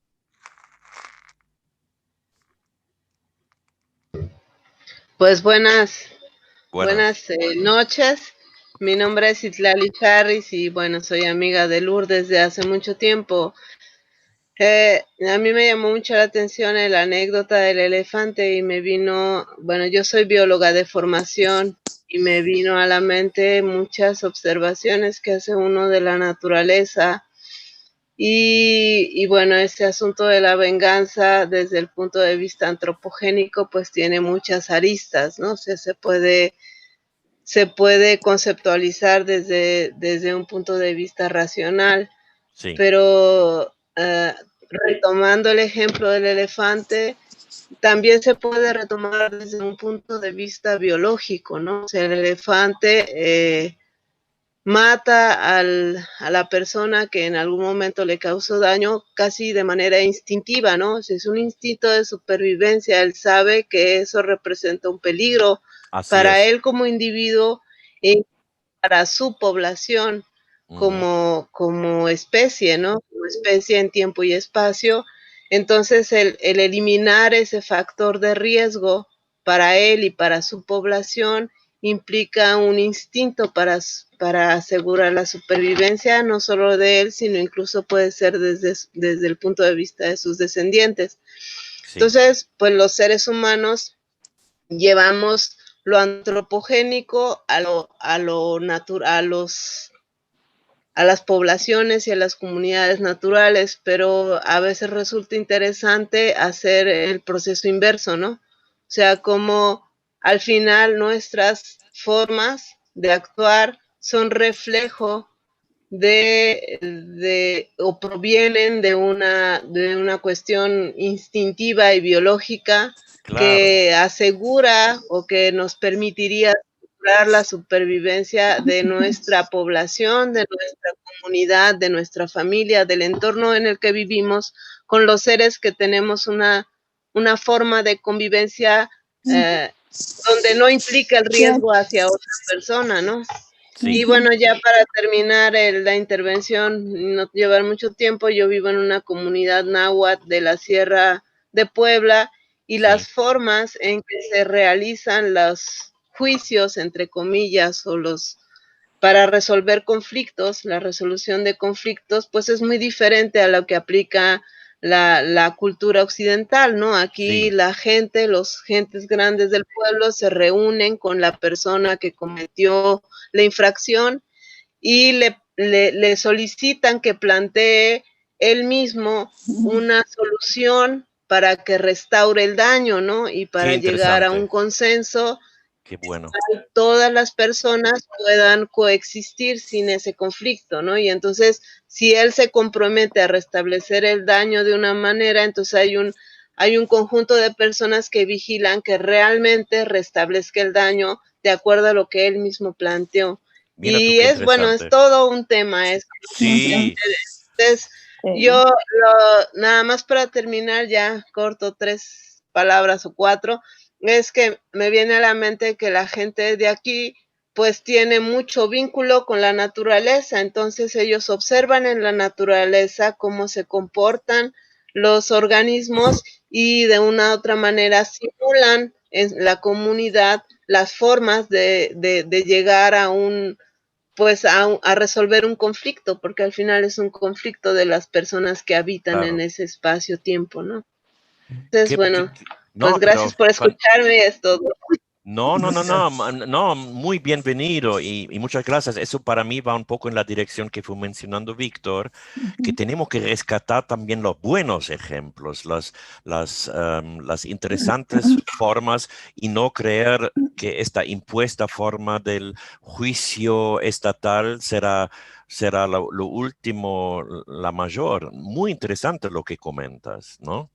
Pues buenas noches. Mi nombre es Citlali Charris y bueno, soy amiga de Lourdes desde hace mucho tiempo. A mí me llamó mucho la atención la anécdota del elefante y me vino, bueno, yo soy bióloga de formación y me vino a la mente muchas observaciones que hace uno de la naturaleza y bueno, ese asunto de la venganza desde el punto de vista antropogénico pues tiene muchas aristas, ¿no? O sea, se puede conceptualizar desde un punto de vista racional, sí. Pero retomando el ejemplo del elefante, también se puede retomar desde un punto de vista biológico, ¿no? O sea, el elefante mata a la persona que en algún momento le causó daño casi de manera instintiva, ¿no? O sea, es un instinto de supervivencia, él sabe que eso representa un peligro para él como individuo y para su población como especie, ¿no? Como especie en tiempo y espacio. Entonces, el eliminar ese factor de riesgo para él y para su población implica un instinto para asegurar la supervivencia, no solo de él, sino incluso puede ser desde el punto de vista de sus descendientes. Sí. Entonces, pues los seres humanos llevamos lo antropogénico a lo natural, a las poblaciones y a las comunidades naturales, pero a veces resulta interesante hacer el proceso inverso, ¿no? O sea, como al final nuestras formas de actuar son reflejo o provienen de una cuestión instintiva y biológica, claro, que asegura o que nos permitiría asegurar la supervivencia de nuestra población, de nuestra comunidad, de nuestra familia, del entorno en el que vivimos, con los seres que tenemos una forma de convivencia donde no implica el riesgo hacia otra persona, ¿no? Sí. Y bueno, ya para terminar la intervención, no llevar mucho tiempo, yo vivo en una comunidad náhuatl de la Sierra de Puebla y las formas en que se realizan los juicios, entre comillas, para resolver conflictos, la resolución de conflictos, pues es muy diferente a lo que aplica la cultura occidental, ¿no? Aquí la gente, los gentes grandes del pueblo se reúnen con la persona que cometió la infracción y le solicitan que plantee él mismo una solución para que restaure el daño, ¿no? Y para llegar a un consenso. Qué bueno. Todas las personas puedan coexistir sin ese conflicto, ¿no? Y entonces, si él se compromete a restablecer el daño de una manera, entonces hay un conjunto de personas que vigilan que realmente restablezca el daño de acuerdo a lo que él mismo planteó. Mira y es bueno, es todo un tema eso. Sí. Entonces, yo nada más para terminar, ya corto 3 palabras o 4, es que me viene a la mente que la gente de aquí pues tiene mucho vínculo con la naturaleza, entonces ellos observan en la naturaleza cómo se comportan los organismos y de una u otra manera simulan en la comunidad las formas de llegar a un pues a resolver un conflicto, porque al final es un conflicto de las personas que habitan en ese espacio-tiempo, ¿no? Entonces, bueno, pues gracias por escucharme, es todo. No, muy bienvenido y muchas gracias. Eso para mí va un poco en la dirección que fue mencionando Víctor, que tenemos que rescatar también los buenos ejemplos, las interesantes formas y no creer que esta impuesta forma del juicio estatal será lo último, la mayor. Muy interesante lo que comentas, ¿no?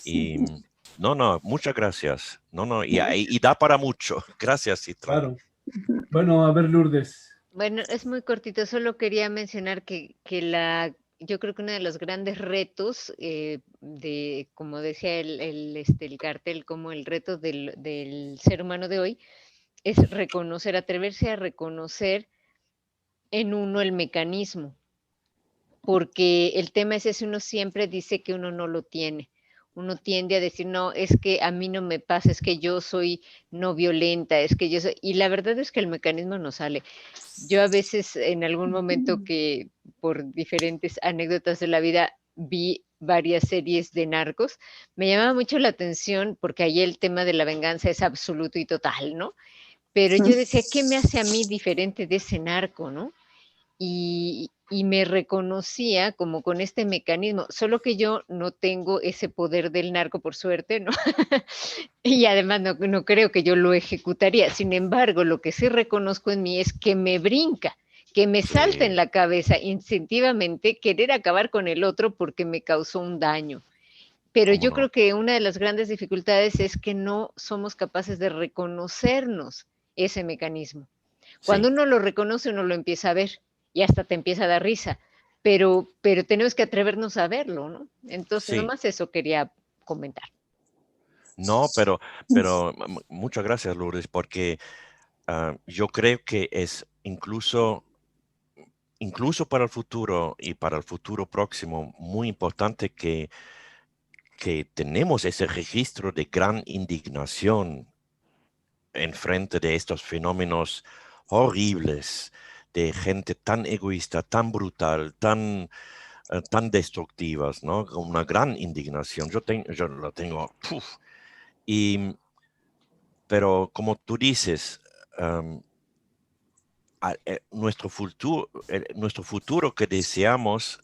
Y no, muchas gracias. Y da para mucho. Gracias, Citlali. Claro. Bueno, a ver, Lourdes. Bueno, es muy cortito. Solo quería mencionar que yo creo que uno de los grandes retos como decía el cartel, como el reto del ser humano de hoy, es atreverse a reconocer en uno el mecanismo. Porque el tema es ese, uno siempre dice que uno no lo tiene. Uno tiende a decir, no, es que a mí no me pasa, es que yo soy no violenta, es que yo soy... Y la verdad es que el mecanismo no sale. Yo a veces en algún momento que por diferentes anécdotas de la vida vi varias series de narcos, me llamaba mucho la atención porque ahí el tema de la venganza es absoluto y total, ¿no? Pero yo decía, ¿qué me hace a mí diferente de ese narco, no? Y me reconocía como con este mecanismo, solo que yo no tengo ese poder del narco, por suerte, ¿no? Y además no creo que yo lo ejecutaría. Sin embargo, lo que sí reconozco en mí es que me brinca, que me salta en la cabeza instintivamente querer acabar con el otro porque me causó un daño. Pero yo creo que una de las grandes dificultades es que no somos capaces de reconocernos ese mecanismo. Cuando uno lo reconoce, uno lo empieza a ver y hasta te empieza a dar risa, pero tenemos que atrevernos a verlo, ¿no? Entonces, nomás eso quería comentar. No, pero muchas gracias, Lourdes, porque yo creo que es incluso para el futuro y para el futuro próximo muy importante que tenemos ese registro de gran indignación en frente de estos fenómenos horribles de gente tan egoísta, tan brutal, tan destructivas, ¿no? Con una gran indignación. Yo la tengo. Pero como tú dices, nuestro futuro que deseamos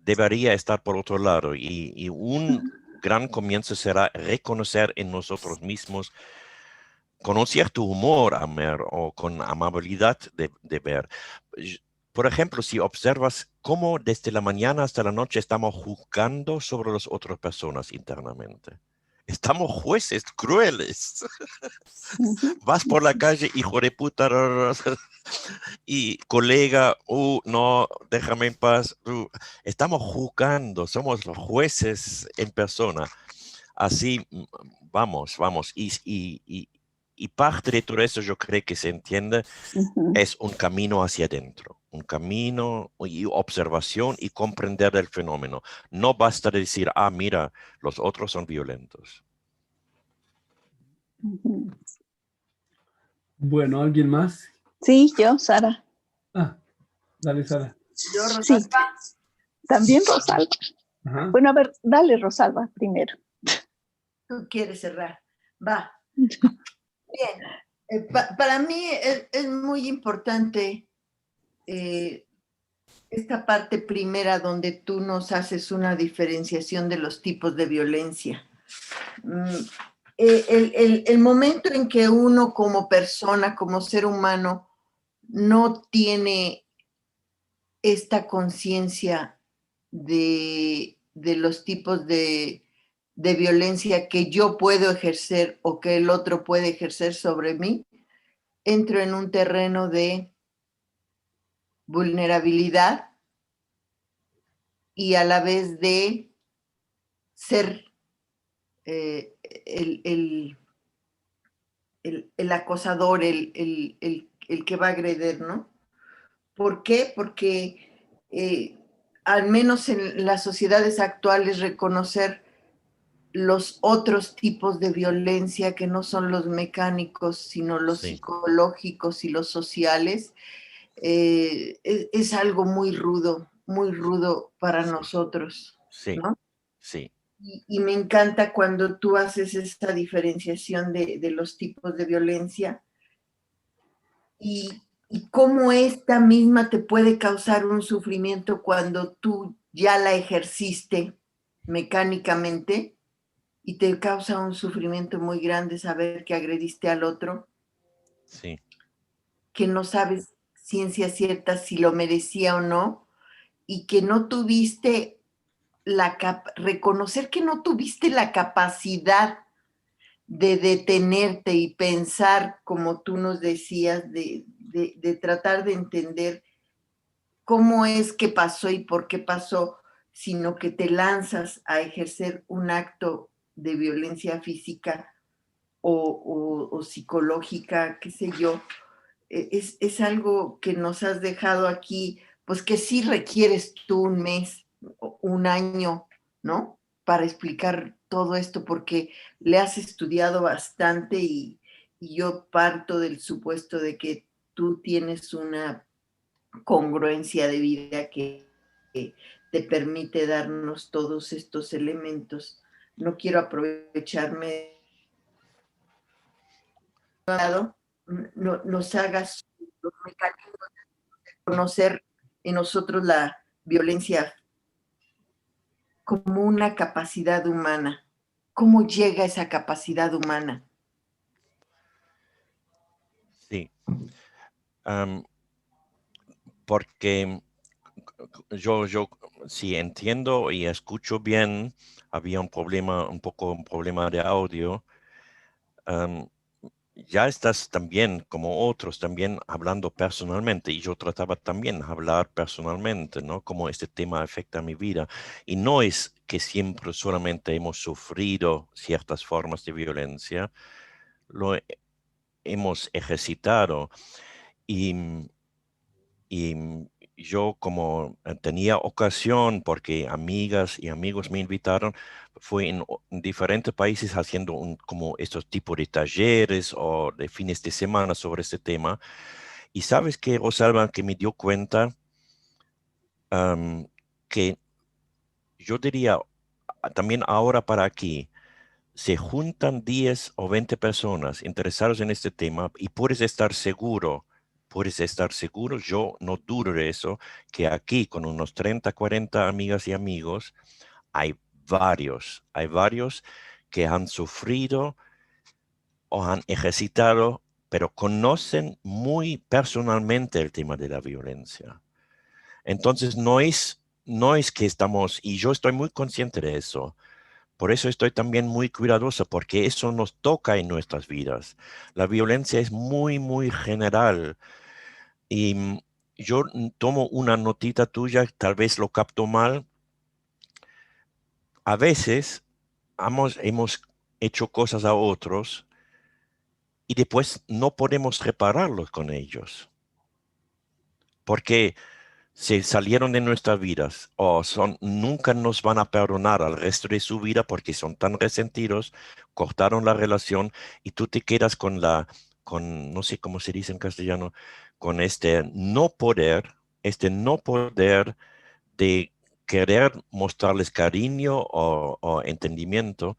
debería estar por otro lado y un gran comienzo será reconocer en nosotros mismos con un cierto humor, Amer, o con amabilidad de ver. Por ejemplo, si observas cómo desde la mañana hasta la noche estamos juzgando sobre las otras personas internamente. Estamos jueces crueles. Vas por la calle, hijo de puta, y colega, no, déjame en paz. Estamos juzgando, somos los jueces en persona. Así, vamos. Y parte de todo eso yo creo que se entiende es un camino hacia adentro, un camino y observación y comprender el fenómeno. No basta decir, mira, los otros son violentos. Bueno, ¿alguien más? Sí, yo, Sara. Dale, Sara. Yo, Rosalba. Sí. También Rosalba. Ajá. Bueno, a ver, dale, Rosalba, primero. Tú quieres cerrar. Va. Bien. Para mí es muy importante esta parte primera donde tú nos haces una diferenciación de los tipos de violencia. El momento en que uno como persona, como ser humano, no tiene esta conciencia de los tipos de violencia que yo puedo ejercer o que el otro puede ejercer sobre mí, entro en un terreno de vulnerabilidad y a la vez de ser el acosador, el que va a agredir, ¿no? ¿Por qué? Porque al menos en las sociedades actuales reconocer los otros tipos de violencia que no son los mecánicos, sino los psicológicos y los sociales, es algo muy rudo para nosotros, Sí, ¿no? sí. Y me encanta cuando tú haces esta diferenciación de los tipos de violencia y cómo esta misma te puede causar un sufrimiento cuando tú ya la ejerciste mecánicamente y te causa un sufrimiento muy grande saber que agrediste al otro, Sí. que no sabes ciencia cierta si lo merecía o no, y que no tuviste reconocer que no tuviste la capacidad de detenerte y pensar, como tú nos decías, de tratar de entender cómo es que pasó y por qué pasó, sino que te lanzas a ejercer un acto de violencia física o psicológica, qué sé yo, es algo que nos has dejado aquí, pues que sí requieres tú un mes, un año, ¿no? Para explicar todo esto, porque le has estudiado bastante y yo parto del supuesto de que tú tienes una congruencia de vida que te permite darnos todos estos elementos. No quiero aprovecharme nos hagas los mecanismos de conocer en nosotros la violencia como una capacidad humana. ¿Cómo llega esa capacidad humana? Sí. Porque yo si entiendo y escucho bien, había un problema de audio. Ya estás también, como otros, también hablando personalmente, y yo trataba también de hablar personalmente, ¿no? Cómo este tema afecta a mi vida. Y no es que siempre solamente hemos sufrido ciertas formas de violencia, lo hemos ejercitado. Y yo como tenía ocasión, porque amigas y amigos me invitaron, fue en diferentes países haciendo como estos tipos de talleres o de fines de semana sobre este tema. Y sabes que, Rosalba, que me dio cuenta que yo diría también ahora para aquí, se juntan 10 o 20 personas interesadas en este tema y puedes estar seguro, yo no dudo de eso, que aquí con unos 30, 40 amigas y amigos, hay varios que han sufrido o han ejercitado, pero conocen muy personalmente el tema de la violencia. Entonces no es que estamos, y yo estoy muy consciente de eso. Por eso estoy también muy cuidadoso, porque eso nos toca en nuestras vidas. La violencia es muy, muy general. Y yo tomo una notita tuya, tal vez lo capto mal. A veces hemos hecho cosas a otros y después no podemos repararlos con ellos. Porque se salieron de nuestras vidas o nunca nos van a perdonar al resto de su vida porque son tan resentidos, cortaron la relación y tú te quedas no sé cómo se dice en castellano, con este no poder de querer mostrarles cariño o entendimiento.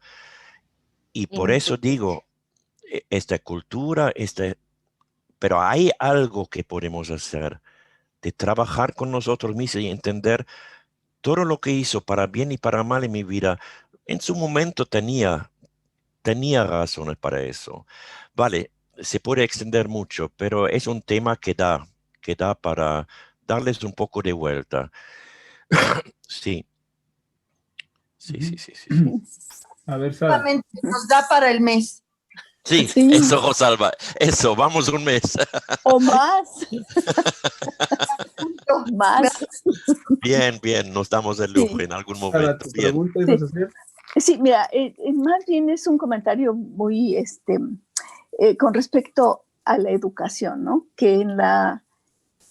Y por eso digo, esta cultura, pero hay algo que podemos hacer de trabajar con nosotros mismos y entender todo lo que hizo para bien y para mal en mi vida. En su momento tenía razones para eso. Vale, se puede extender mucho, pero es un tema que da para darles un poco de vuelta. Sí. Sí. A ver, Sara. Nos da para el mes. Sí, eso, Rosalba. Eso, vamos un mes. O más. Más. Bien, nos damos el lujo en algún momento. Sara, ¿tu pregunta ibas a hacer? Sí, mira, más bien es un comentario muy, con respecto a la educación, ¿no? Que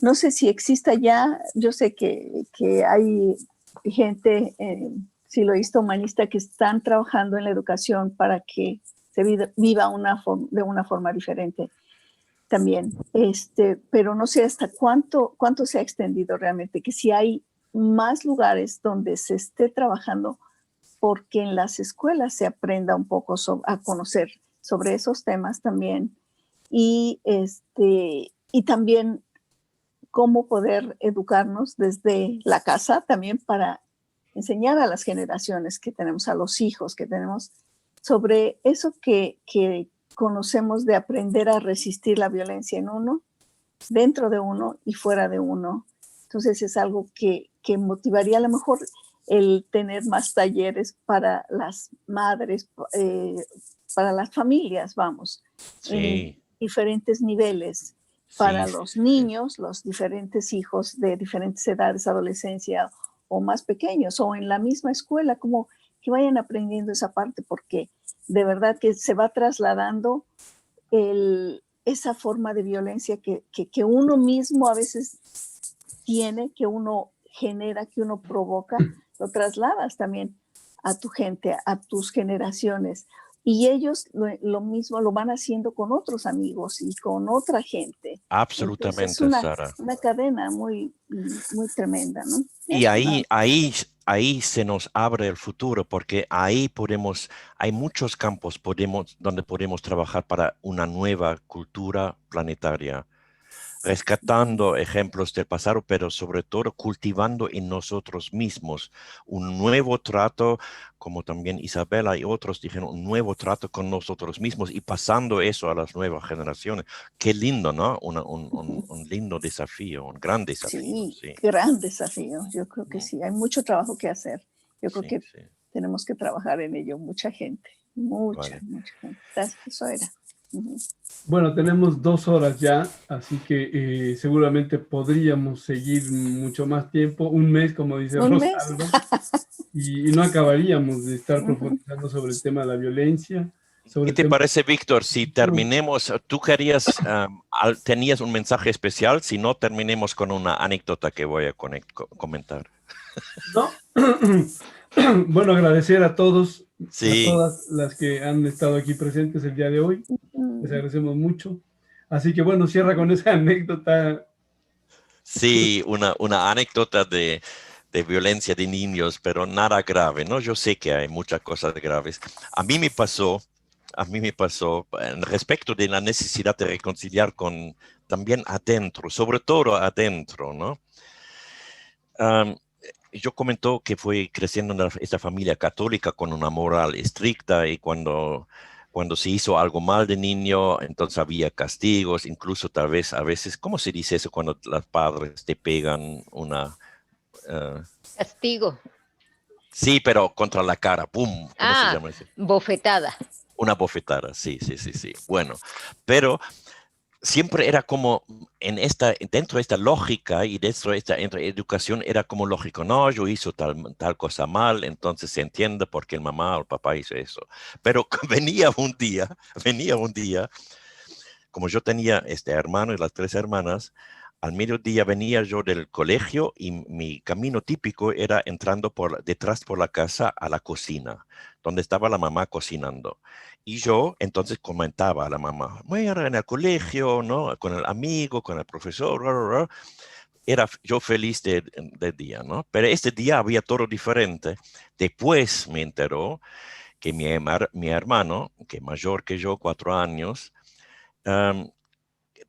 no sé si exista ya, yo sé que hay gente, siloísta humanista, que están trabajando en la educación para que se viva de una forma diferente. también, pero no sé hasta cuánto se ha extendido realmente, que si hay más lugares donde se esté trabajando porque en las escuelas se aprenda un poco a conocer sobre esos temas también y también cómo poder educarnos desde la casa también para enseñar a las generaciones que tenemos, a los hijos que tenemos, sobre eso que conocemos de aprender a resistir la violencia en uno, dentro de uno y fuera de uno. Entonces es algo que motivaría a lo mejor el tener más talleres para las madres, para las familias, vamos, en diferentes niveles, para los niños, los diferentes hijos de diferentes edades, adolescencia o más pequeños, o en la misma escuela, como que vayan aprendiendo esa parte, porque de verdad que se va trasladando esa forma de violencia que uno mismo a veces tiene, que uno genera, que uno provoca, lo trasladas también a tu gente, a tus generaciones. Y ellos lo mismo lo van haciendo con otros amigos y con otra gente. Absolutamente, entonces, Sara. Una cadena muy, muy tremenda, ¿no? Y ahí se nos abre el futuro, porque ahí hay muchos campos donde podemos trabajar para una nueva cultura planetaria, rescatando ejemplos del pasado, pero sobre todo cultivando en nosotros mismos un nuevo trato, como también Isabela y otros dijeron, un nuevo trato con nosotros mismos y pasando eso a las nuevas generaciones. Qué lindo, ¿no? Un lindo desafío, un gran desafío. Sí, gran desafío. Yo creo que sí, hay mucho trabajo que hacer. Yo creo que tenemos que trabajar en ello, mucha gente, mucha gente. Eso era. Bueno, tenemos 2 horas ya, así que seguramente podríamos seguir mucho más tiempo, un mes, como dice Rosalba, y no acabaríamos de estar profundizando sobre el tema de la violencia. ¿Qué te parece, Víctor? Si terminemos, tú tenías un mensaje especial, si no, terminemos con una anécdota que voy a comentar. No. Bueno, agradecer a todos, a todas las que han estado aquí presentes el día de hoy. Les agradecemos mucho. Así que bueno, cierra con esa anécdota. Sí, una anécdota de violencia de niños, pero nada grave, ¿no? Yo sé que hay muchas cosas graves. A mí me pasó respecto de la necesidad de reconciliar también adentro, sobre todo adentro, ¿no? Yo comentó que fue creciendo en esta familia católica con una moral estricta y cuando se hizo algo mal de niño, entonces había castigos, incluso tal vez a veces, ¿cómo se dice eso cuando los padres te pegan castigo? Sí, pero contra la cara, ¡pum! ¿Cómo se llama eso? Bofetada. Una bofetada, sí. Bueno, pero siempre era como dentro de esta lógica y dentro de esta educación era como lógico, no, yo hice tal cosa mal, entonces se entiende por qué el mamá o el papá hizo eso. Pero venía un día, como yo tenía este hermano y las 3 hermanas, al mediodía venía yo del colegio y mi camino típico era entrando detrás por la casa a la cocina, donde estaba la mamá cocinando. Y yo entonces comentaba a la mamá, bueno, en el colegio, ¿no? Con el amigo, con el profesor, era yo feliz del día, ¿no? Pero este día había todo diferente. Después me enteró que mi hermano, que es mayor que yo, 4 años,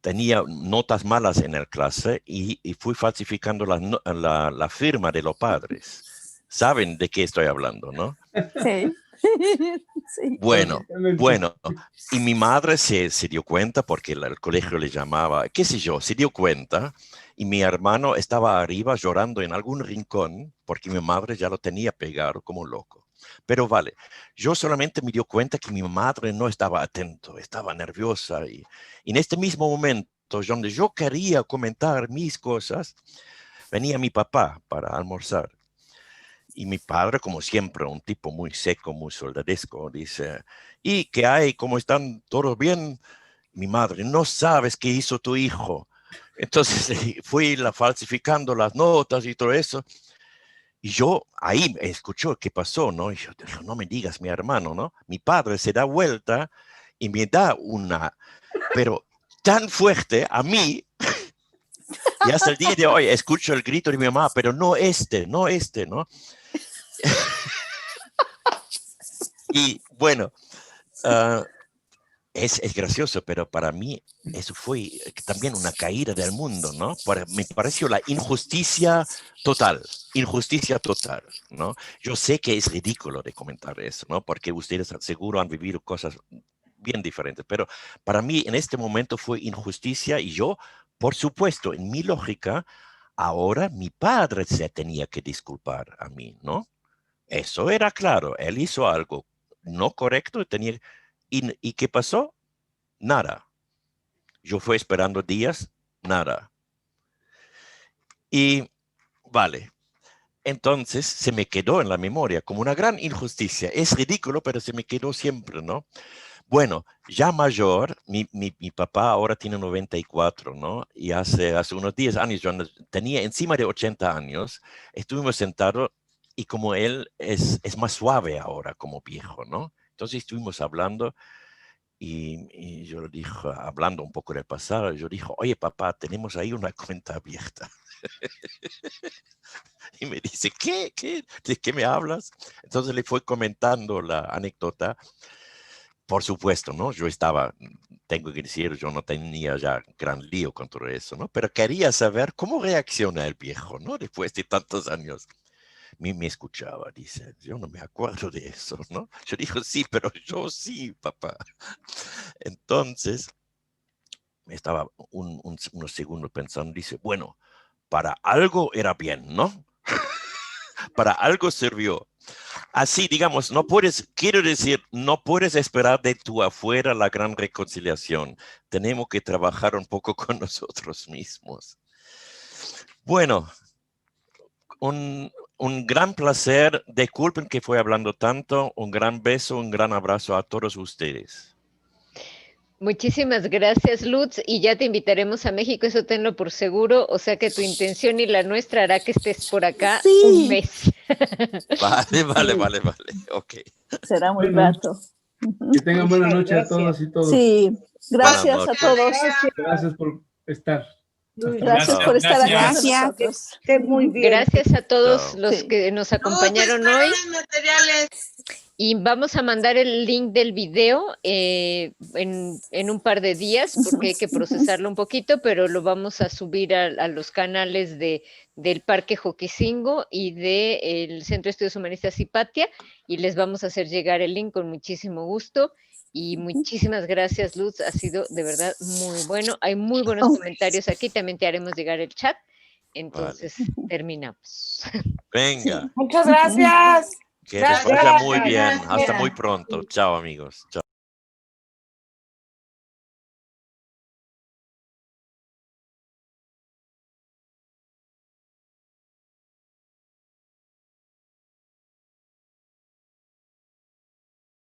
tenía notas malas en la clase y fui falsificando la firma de los padres. ¿Saben de qué estoy hablando, no? Sí. Sí. Bueno, y mi madre se dio cuenta porque el colegio le llamaba, qué sé yo, se dio cuenta y mi hermano estaba arriba llorando en algún rincón porque mi madre ya lo tenía pegado como loco. Pero vale, yo solamente me dio cuenta que mi madre no estaba atento, estaba nerviosa y en este mismo momento donde yo quería comentar mis cosas, venía mi papá para almorzar. Y mi padre, como siempre, un tipo muy seco, muy soldadesco, dice, ¿y qué hay? ¿Cómo están? ¿Todos bien? Mi madre, no sabes qué hizo tu hijo. Entonces fui falsificando las notas y todo eso. Y yo ahí escucho qué pasó, ¿no? Y yo digo, no me digas, mi hermano, ¿no? Mi padre se da vuelta y me da pero tan fuerte a mí, y hasta el día de hoy escucho el grito de mi mamá, pero no este, ¿no? Y bueno, es gracioso, pero para mí eso fue también una caída del mundo, ¿no? Me pareció la injusticia total, ¿no? Yo sé que es ridículo de comentar eso, ¿no? Porque ustedes seguro han vivido cosas bien diferentes, pero para mí en este momento fue injusticia y yo, por supuesto, en mi lógica, ahora mi padre se tenía que disculpar a mí, ¿no? Eso era claro, él hizo algo no correcto ¿y qué pasó? Nada. Yo fui esperando días, nada. Y vale, entonces se me quedó en la memoria como una gran injusticia. Es ridículo, pero se me quedó siempre, ¿no? Bueno, ya mayor, mi papá ahora tiene 94, ¿no? Y hace unos 10 años, yo tenía encima de 80 años, estuvimos sentados y como él es más suave ahora como viejo, ¿no? Entonces estuvimos hablando y yo le dije, hablando un poco del pasado, yo dije, oye papá, tenemos ahí una cuenta abierta. Y me dice, ¿qué? ¿De qué me hablas? Entonces le fue comentando la anécdota. Por supuesto, ¿no? Tengo que decir, yo no tenía ya gran lío con todo eso, ¿no? Pero quería saber cómo reacciona el viejo, ¿no? Después de tantos años. Me escuchaba, dice, yo no me acuerdo de eso, ¿no? Yo dije, sí, pero yo sí, papá. Entonces, estaba unos segundos pensando, dice, bueno, para algo era bien, ¿no? Para algo sirvió. Así, digamos, no puedes esperar de tu afuera la gran reconciliación. Tenemos que trabajar un poco con nosotros mismos. Bueno, un gran placer. Disculpen que fui hablando tanto. Un gran beso, un gran abrazo a todos ustedes. Muchísimas gracias, Lutz, y ya te invitaremos a México, eso tenlo por seguro, o sea que tu intención y la nuestra hará que estés por acá un mes. Vale, ok. Será muy rato. Que tengan buena noche a todos y todos. Sí, gracias a todos. Gracias por estar. Gracias por estar aquí con nosotros. Muy bien. Gracias a todos los que nos acompañaron hoy. Materiales. Y vamos a mandar el link del video en un par de días, porque hay que procesarlo un poquito, pero lo vamos a subir a los canales del Parque Joquisingo y del Centro de Estudios Humanistas Hipatia, y les vamos a hacer llegar el link con muchísimo gusto. Y muchísimas gracias, Luz, ha sido de verdad muy bueno. Hay muy buenos comentarios aquí, también te haremos llegar el chat. Entonces, terminamos. Venga. Muchas gracias. Que les vaya muy bien. Hasta muy pronto. Chao, amigos. Chao.